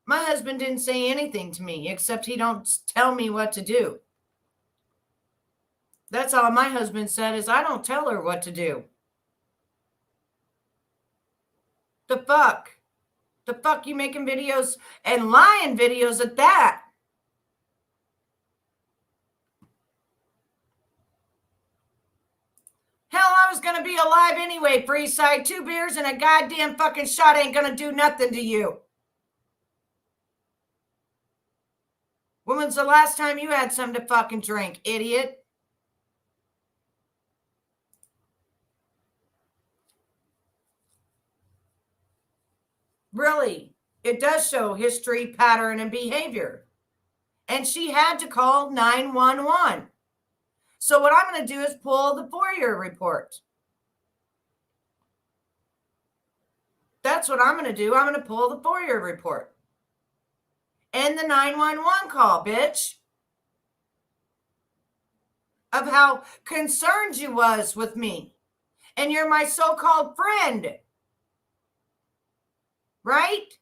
my husband didn't say anything to me except he don't tell me what to do. That's all my husband said is I don't tell her what to do. The fuck? The fuck you making videos and lying videos at that? Hell, I was going to be alive anyway, Freeside. 2 beers and a goddamn fucking shot ain't going to do nothing to you. When was the last time you had something to fucking drink, idiot? Really, it does show history, pattern, and behavior. And she had to call 911. So what I'm going to do is pull the FOIA report. That's what I'm going to do. I'm going to pull the FOIA report. And the 911 call, bitch. Of how concerned you was with me. And you're my so-called friend. Right?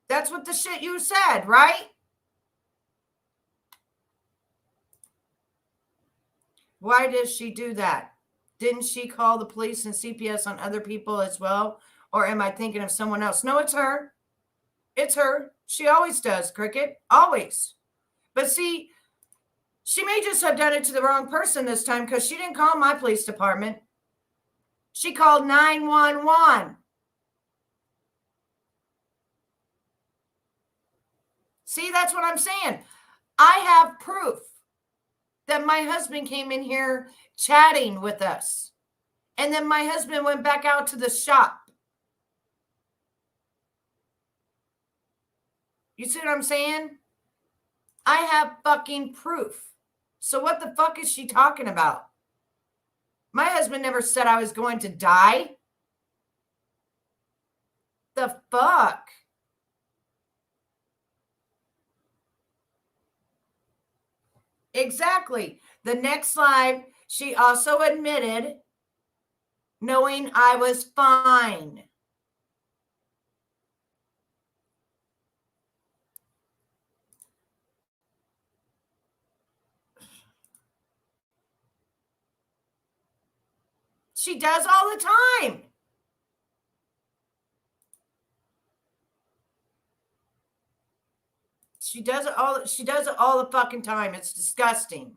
That's what the shit you said, right? Why does she do that? Didn't she call the police and CPS on other people as well? Or am I thinking of someone else? No, it's her. It's her. She always does, Cricket. Always. But see, she may just have done it to the wrong person this time because she didn't call my police department. She called 911. See, that's what I'm saying. I have proof that my husband came in here chatting with us. And then my husband went back out to the shop. You see what I'm saying? I have fucking proof. So what the fuck is she talking about? My husband never said I was going to die. The fuck? Exactly. The next slide, she also admitted knowing I was fine. She does all the time. She does it all the fucking time. It's disgusting.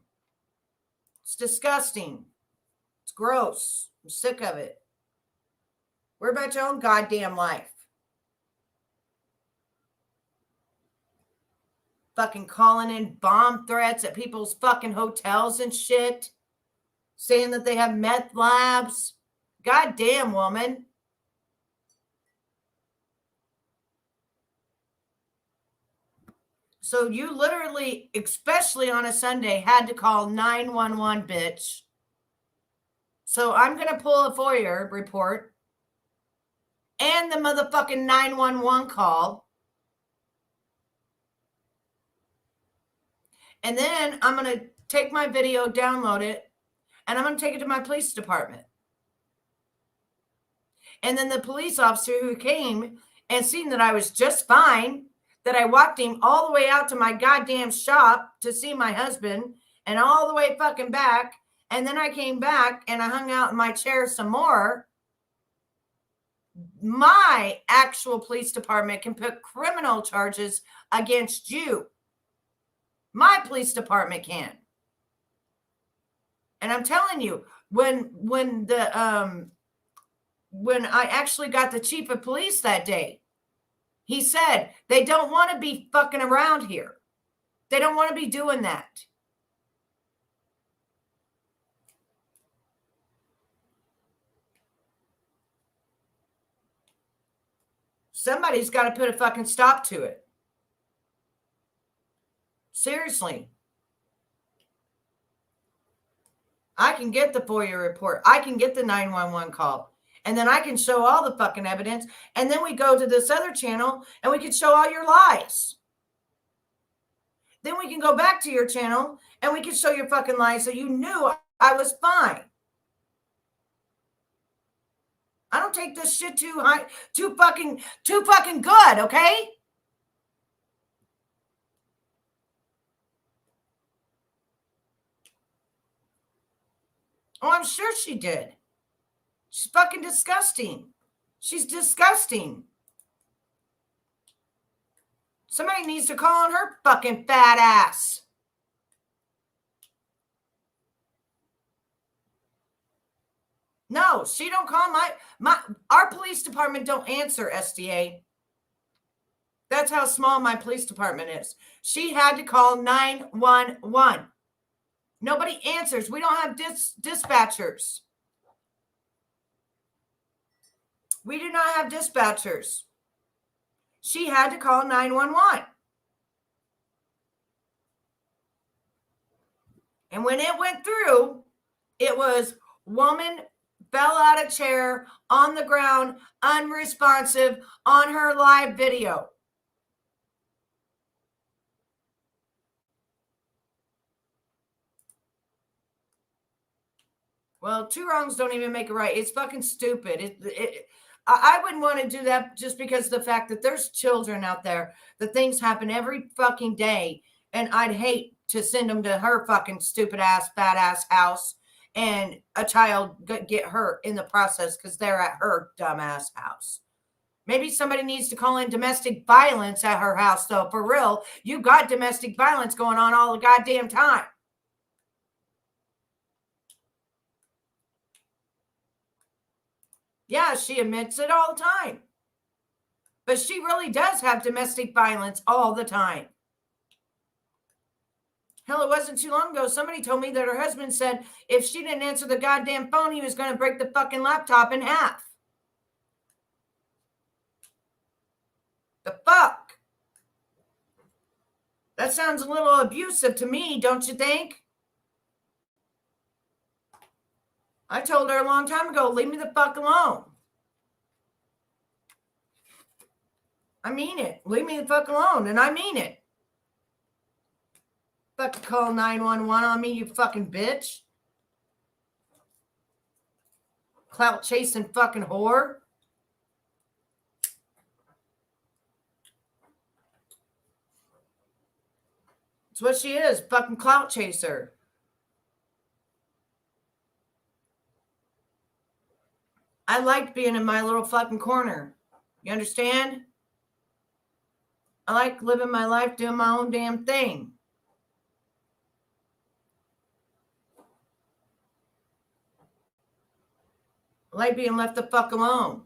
It's disgusting. It's gross. I'm sick of it. Worry about your own goddamn life. Fucking calling in bomb threats at people's fucking hotels and shit. Saying that they have meth labs. Goddamn, woman. So you literally, especially on a Sunday, had to call 911, bitch. So I'm going to pull a FOIA report and the motherfucking 911 call. And then I'm going to take my video, download it, and I'm going to take it to my police department. And then the police officer who came and seen that I was just fine, that I walked him all the way out to my goddamn shop to see my husband and all the way fucking back. And then I came back and I hung out in my chair some more. My actual police department can put criminal charges against you. My police department can. And I'm telling you, when I actually got the chief of police that day, he said they don't want to be fucking around here. They don't want to be doing that. Somebody's got to put a fucking stop to it. Seriously. I can get the FOIA report. I can get the 911 call. And then I can show all the fucking evidence. And then we go to this other channel and we can show all your lies. Then we can go back to your channel and we can show your fucking lies so you knew I was fine. I don't take this shit too fucking good, okay? Oh, I'm sure she did. She's fucking disgusting. She's disgusting. Somebody needs to call on her fucking fat ass. No, she don't call our police department don't answer, SDA. That's how small my police department is. She had to call 911. Nobody answers. We don't have dispatchers. We do not have dispatchers. She had to call 911. And when it went through, it was woman fell out of chair on the ground, unresponsive on her live video. Well, two wrongs don't even make it right. It's fucking stupid. I wouldn't want to do that just because of the fact that there's children out there, that things happen every fucking day. And I'd hate to send them to her fucking stupid ass, fat ass house and a child get hurt in the process because they're at her dumbass house. Maybe somebody needs to call in domestic violence at her house, though. For real, you got domestic violence going on all the goddamn time. Yeah, she admits it all the time. But she really does have domestic violence all the time. Hell, it wasn't too long ago. Somebody told me that her husband said if she didn't answer the goddamn phone, he was going to break the fucking laptop in half. The fuck? That sounds a little abusive to me, don't you think? I told her a long time ago, leave me the fuck alone. I mean it. Leave me the fuck alone, and I mean it. Fucking call 911 on me, you fucking bitch. Clout chasing fucking whore. That's what she is, fucking clout chaser. I liked being in my little fucking corner. You understand? I like living my life doing my own damn thing. I like being left the fuck alone.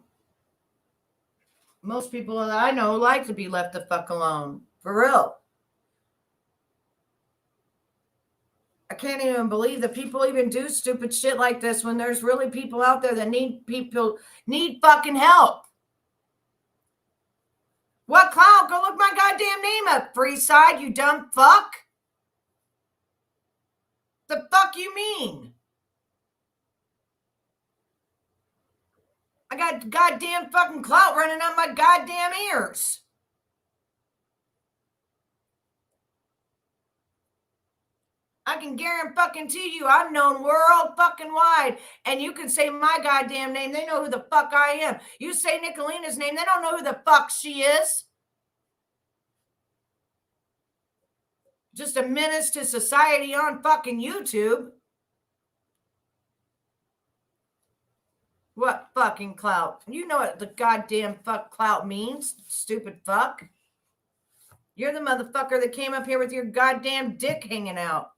Most people that I know like to be left the fuck alone. For real. I can't even believe that people even do stupid shit like this when there's really people out there that need fucking help. What clown? Go look my goddamn name up, Freeside, you dumb fuck. The fuck you mean? I got goddamn fucking clout running out my goddamn ears. I can guarantee you I'm known world fucking wide. And you can say my goddamn name. They know who the fuck I am. You say Nicolina's name. They don't know who the fuck she is. Just a menace to society on fucking YouTube. What fucking clout? You know what the goddamn fuck clout means, stupid fuck. You're the motherfucker that came up here with your goddamn dick hanging out.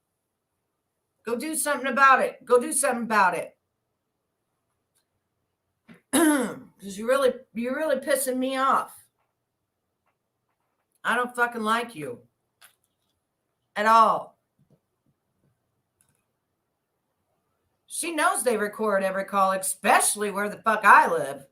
Go do something about it. Go do something about it. Because you're really pissing me off. I don't fucking like you. At all. She knows they record every call, especially where the fuck I live.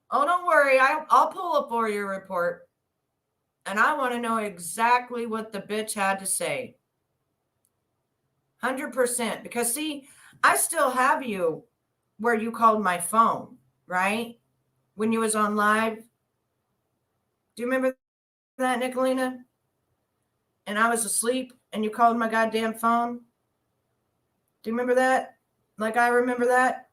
Oh, don't worry. I'll pull up for your report. And I want to know exactly what the bitch had to say. 100%. Because, see, I still have you where you called my phone, right? When you was on live. Do you remember that, Nicolina? And I was asleep and you called my goddamn phone. Do you remember that? Like I remember that?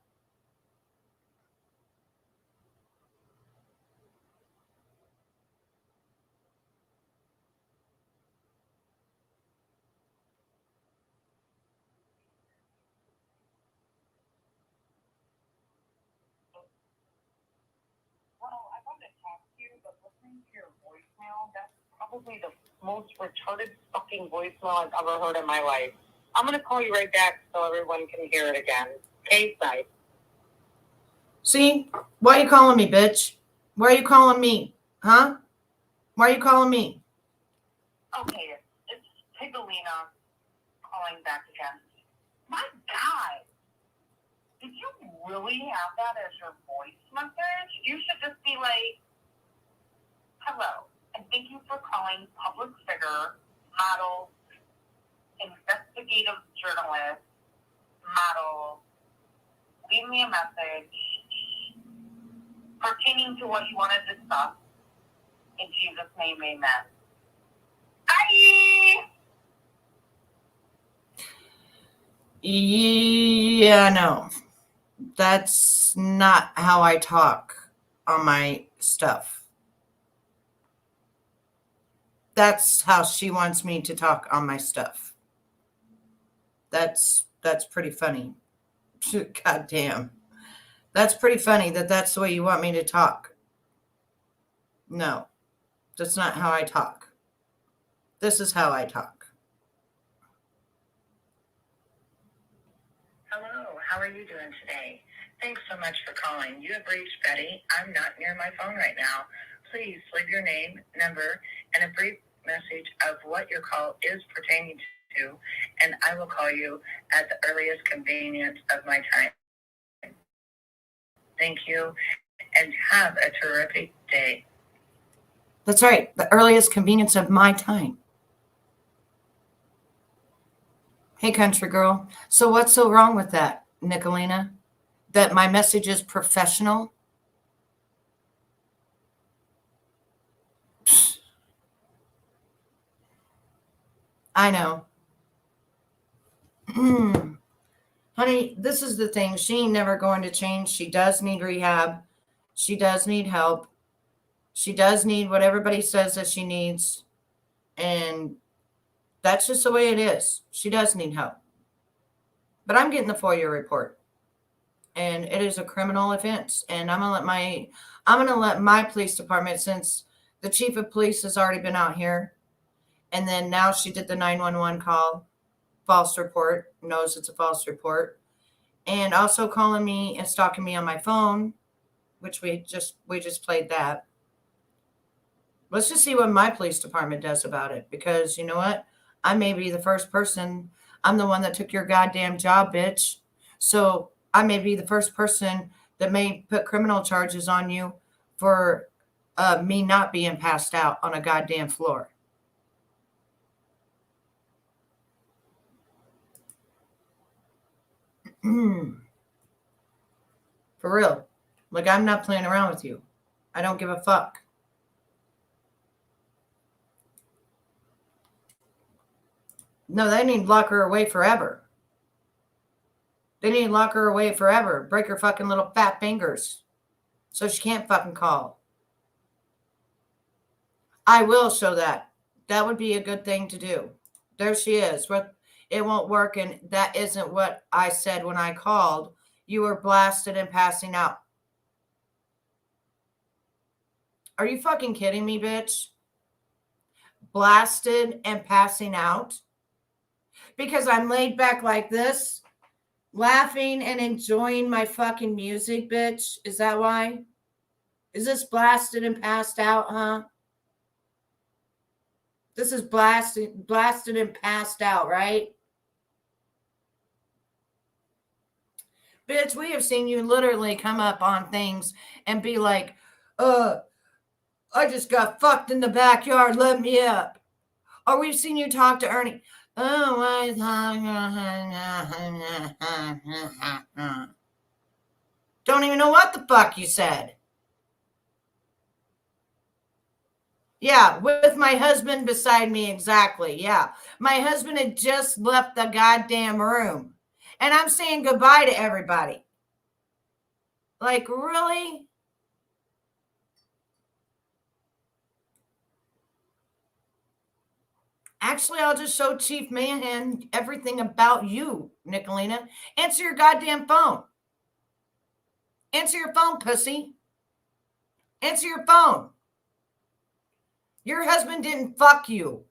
That's probably the most retarded fucking voicemail I've ever heard in my life. I'm going to call you right back so everyone can hear it again. Okay, bye. See? Why are you calling me, bitch? Why are you calling me? Huh? Why are you calling me? Okay, it's Pigolina calling back again. My God. Did you really have that as your voice message? You should just be like, hello, and thank you for calling public figure, model, investigative journalist, model. Leave me a message pertaining to what you want to discuss. In Jesus' name, amen. Bye! Yeah, no. That's not how I talk on my stuff. That's how she wants me to talk on my stuff. That's pretty funny. God damn. That's pretty funny that that's the way you want me to talk. No, that's not how I talk. This is how I talk. Hello, how are you doing today? Thanks so much for calling. You have reached Betty. I'm not near my phone right now. Please leave your name, number, and a brief message of what your call is pertaining to, and I will call you at the earliest convenience of my time. Thank you, and have a terrific day. That's right. The earliest convenience of my time. Hey, country girl. So what's so wrong with that, Nicolina? That my message is professional? I know. Honey, this is the thing. She ain't never going to change. She does need rehab. She does need help. She does need what everybody says that she needs. And That's just the way it is. She does need help. But I'm getting the FOIA report. And it is a criminal offense. And I'm gonna let my police department, since the chief of police has already been out here, and then now she did the 911 call, false report, knows it's a false report, and also calling me and stalking me on my phone, which we just played that. Let's just see what my police department does about it, because you know what? I may be the first person. I'm the one that took your goddamn job, bitch. So I may be the first person that may put criminal charges on you for me not being passed out on a goddamn floor. For real. Like, I'm not playing around with you. I don't give a fuck. No, they need to lock her away forever. They need to lock her away forever. Break her fucking little fat fingers so she can't fucking call. I will show that. That would be a good thing to do. There she is. It won't work, and that isn't what I said when I called. You were blasted and passing out. Are you fucking kidding me, bitch? Blasted and passing out? Because I'm laid back like this, laughing and enjoying my fucking music, bitch? Is that why? Is this blasted and passed out, huh? This is blasted and passed out, right? Bitch, we have seen you literally come up on things and be like, I just got fucked in the backyard, let me up. Or we've seen you talk to Ernie. Oh, don't even know what the fuck you said. Yeah, with my husband beside me, exactly. Yeah, my husband had just left the goddamn room. And I'm saying goodbye to everybody. Like, really? Actually, I'll just show Chief Mahan everything about you, Nicolina. Answer your goddamn phone. Answer your phone, pussy. Answer your phone. Your husband didn't fuck you.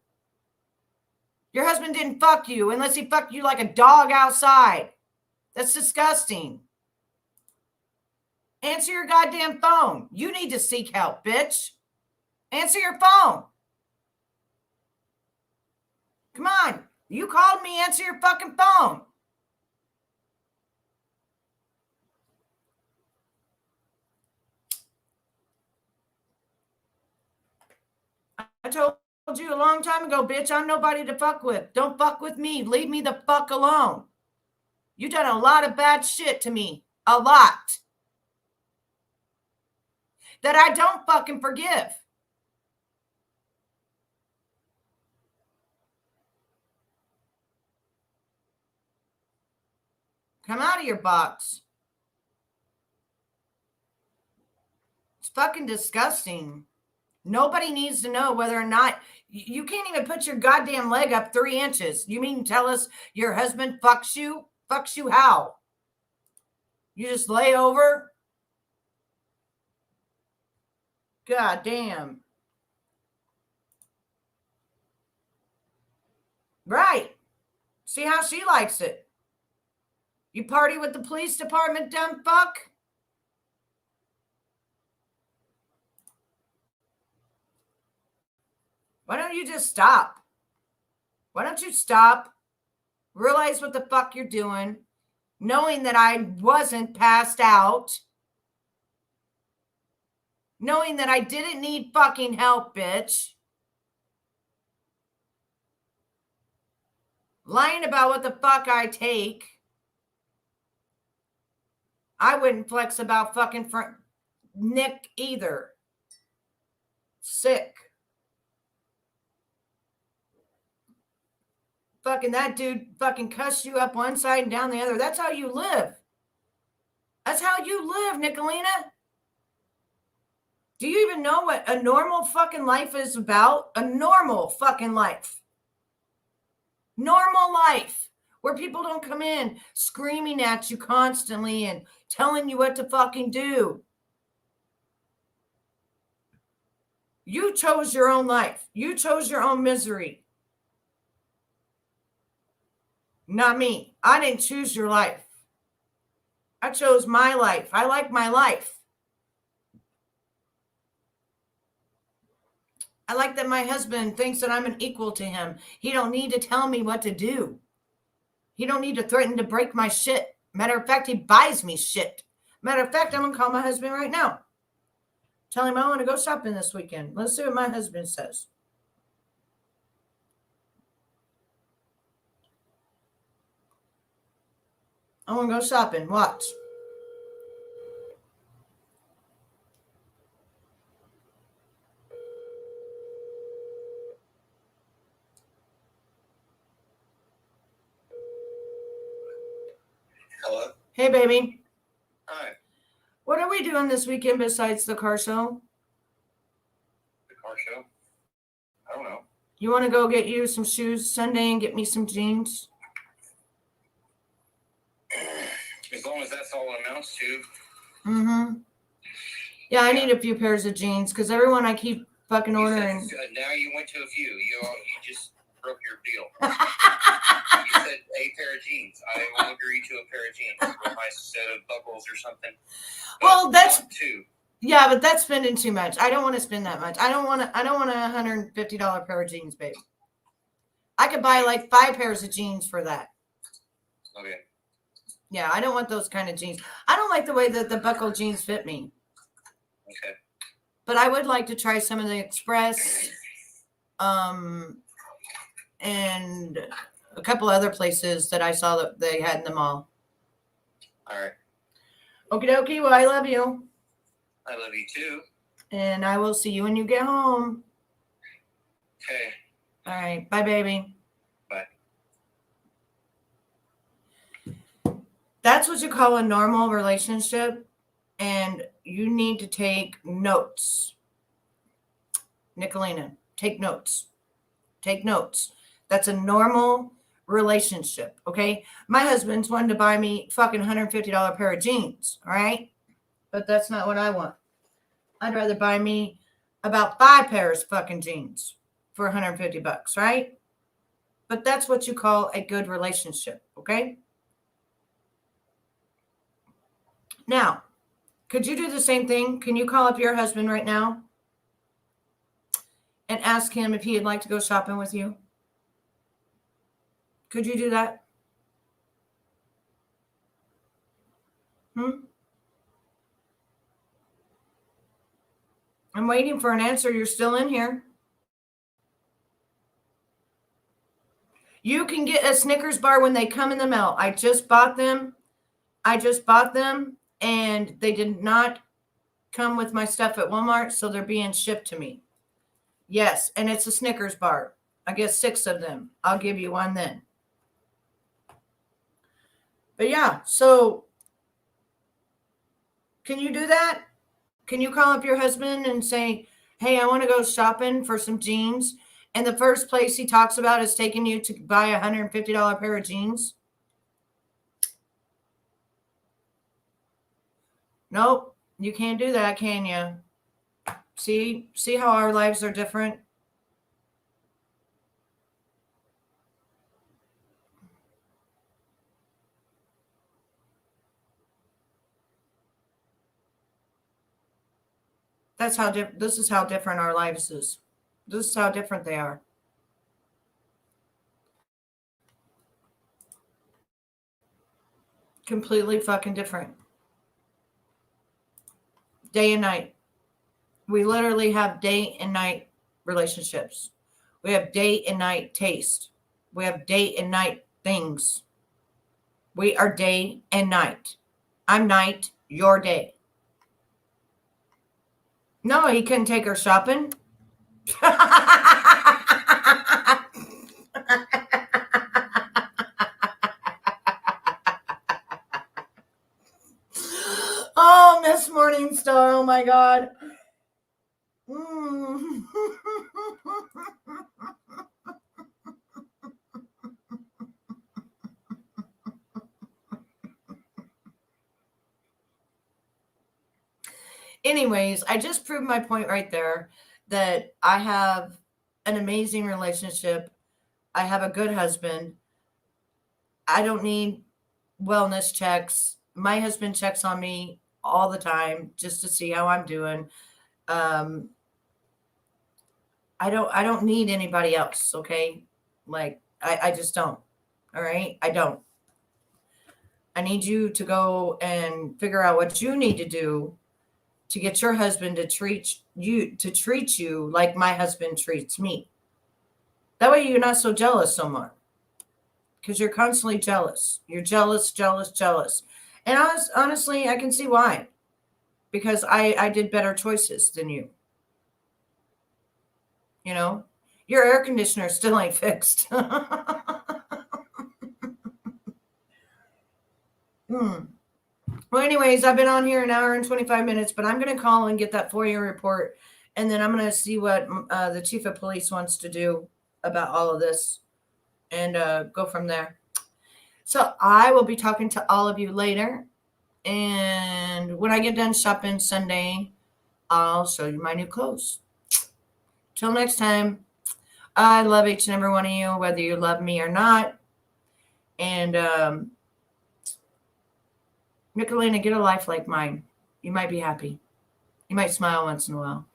Your husband didn't fuck you unless he fucked you like a dog outside. That's disgusting. Answer your goddamn phone. You need to seek help, bitch. Answer your phone. Come on. You called me. Answer your fucking phone. I told you a long time ago, bitch, I'm nobody to fuck with. Don't fuck with me. Leave me the fuck alone. You done a lot of bad shit to me. A lot. That I don't fucking forgive. Come out of your box. It's fucking disgusting. Nobody needs to know whether or not you can't even put your goddamn leg up 3 inches. You mean tell us your husband fucks you? Fucks you how? You just lay over? God damn. Right. See how she likes it. You party with the police department, dumb fuck? Why don't you just stop? Why don't you stop? Realize what the fuck you're doing, knowing that I wasn't passed out, knowing that I didn't need fucking help, bitch. Lying about what the fuck I take. I wouldn't flex about fucking Nick either. Sick. Fucking that dude fucking cussed you up one side and down the other. That's how you live. That's how you live, Nicolina. Do you even know what a normal fucking life is about? A normal fucking life. Normal life where people don't come in screaming at you constantly and telling you what to fucking do. You chose your own life. You chose your own misery. Not me. I didn't choose your life. I chose my life. I like my life. I like that my husband thinks that I'm an equal to him. He don't need to tell me what to do. He don't need to threaten to break my shit. Matter of fact, he buys me shit. Matter of fact, I'm going to call my husband right now. Tell him I want to go shopping this weekend. Let's see what my husband says. I want to go shopping. Watch. Hello. Hey, baby. Hi. What are we doing this weekend besides the car show? The car show? I don't know. You want to go get you some shoes Sunday and get me some jeans? As long as that's all it amounts to. Mm-hmm. Yeah, I need a few pairs of jeans because everyone I keep fucking ordering. Now you went to a few. You just broke your deal. You said a pair of jeans. I will agree to a pair of jeans with my set of buckles or something. Well, that's not two. Yeah, but that's spending too much. I don't want to spend that much. I don't want a $150 pair of jeans, babe. I could buy like 5 pairs of jeans for that. Okay. Yeah, I don't want those kind of jeans. I don't like the way that the buckle jeans fit me. Okay. But I would like to try some of the Express, and a couple other places that I saw that they had in the mall. All right. Okie dokie. Well, I love you. I love you too. And I will see you when you get home. Okay. All right. Bye, baby. Bye. That's what you call a normal relationship. And you need to take notes. Nicolina, take notes. Take notes. That's a normal relationship. Okay. My husband's wanted to buy me fucking $150 pair of jeans. All right. But that's not what I want. I'd rather buy me about 5 pairs of fucking jeans for $150, right? But that's what you call a good relationship, okay? Now, could you do the same thing? Can you call up your husband right now and ask him if he'd like to go shopping with you? Could you do that? I'm waiting for an answer. You're still in here. You can get a Snickers bar when they come in the mail. I just bought them. And they did not come with my stuff at Walmart, so they're being shipped to me. Yes, and it's a Snickers bar. I get 6 of them. I'll give you one then. But yeah, so can you do that? Can you call up your husband and say, hey, I want to go shopping for some jeans? And the first place he talks about is taking you to buy a $150 pair of jeans? Nope, you can't do that, can you? See how our lives are different? This is how different our lives is. This is how different they are. Completely fucking different. Day and night. We literally have day and night relationships. We have day and night taste. We have day and night things. We are day and night. I'm night, you're day. No, he couldn't take her shopping. Oh, Miss Morningstar. Oh my God. Anyways, I just proved my point right there that I have an amazing relationship. I have a good husband. I don't need wellness checks. My husband checks on me all the time just to see how I'm doing. I don't need anybody else, okay? Like I just don't. All right? I don't. I need you to go and figure out what you need to do to get your husband to treat you like my husband treats me. That way you're not so jealous so much. Because you're constantly jealous. You're jealous. And honestly, I can see why. Because I did better choices than you. You know, your air conditioner still ain't fixed. Well, anyways, I've been on here an hour and 25 minutes, but I'm going to call and get that FOIA report. And then I'm going to see what the chief of police wants to do about all of this and go from there. So I will be talking to all of you later. And when I get done shopping Sunday, I'll show you my new clothes. Till next time, I love each and every one of you, whether you love me or not. And Nicolina, get a life like mine. You might be happy. You might smile once in a while.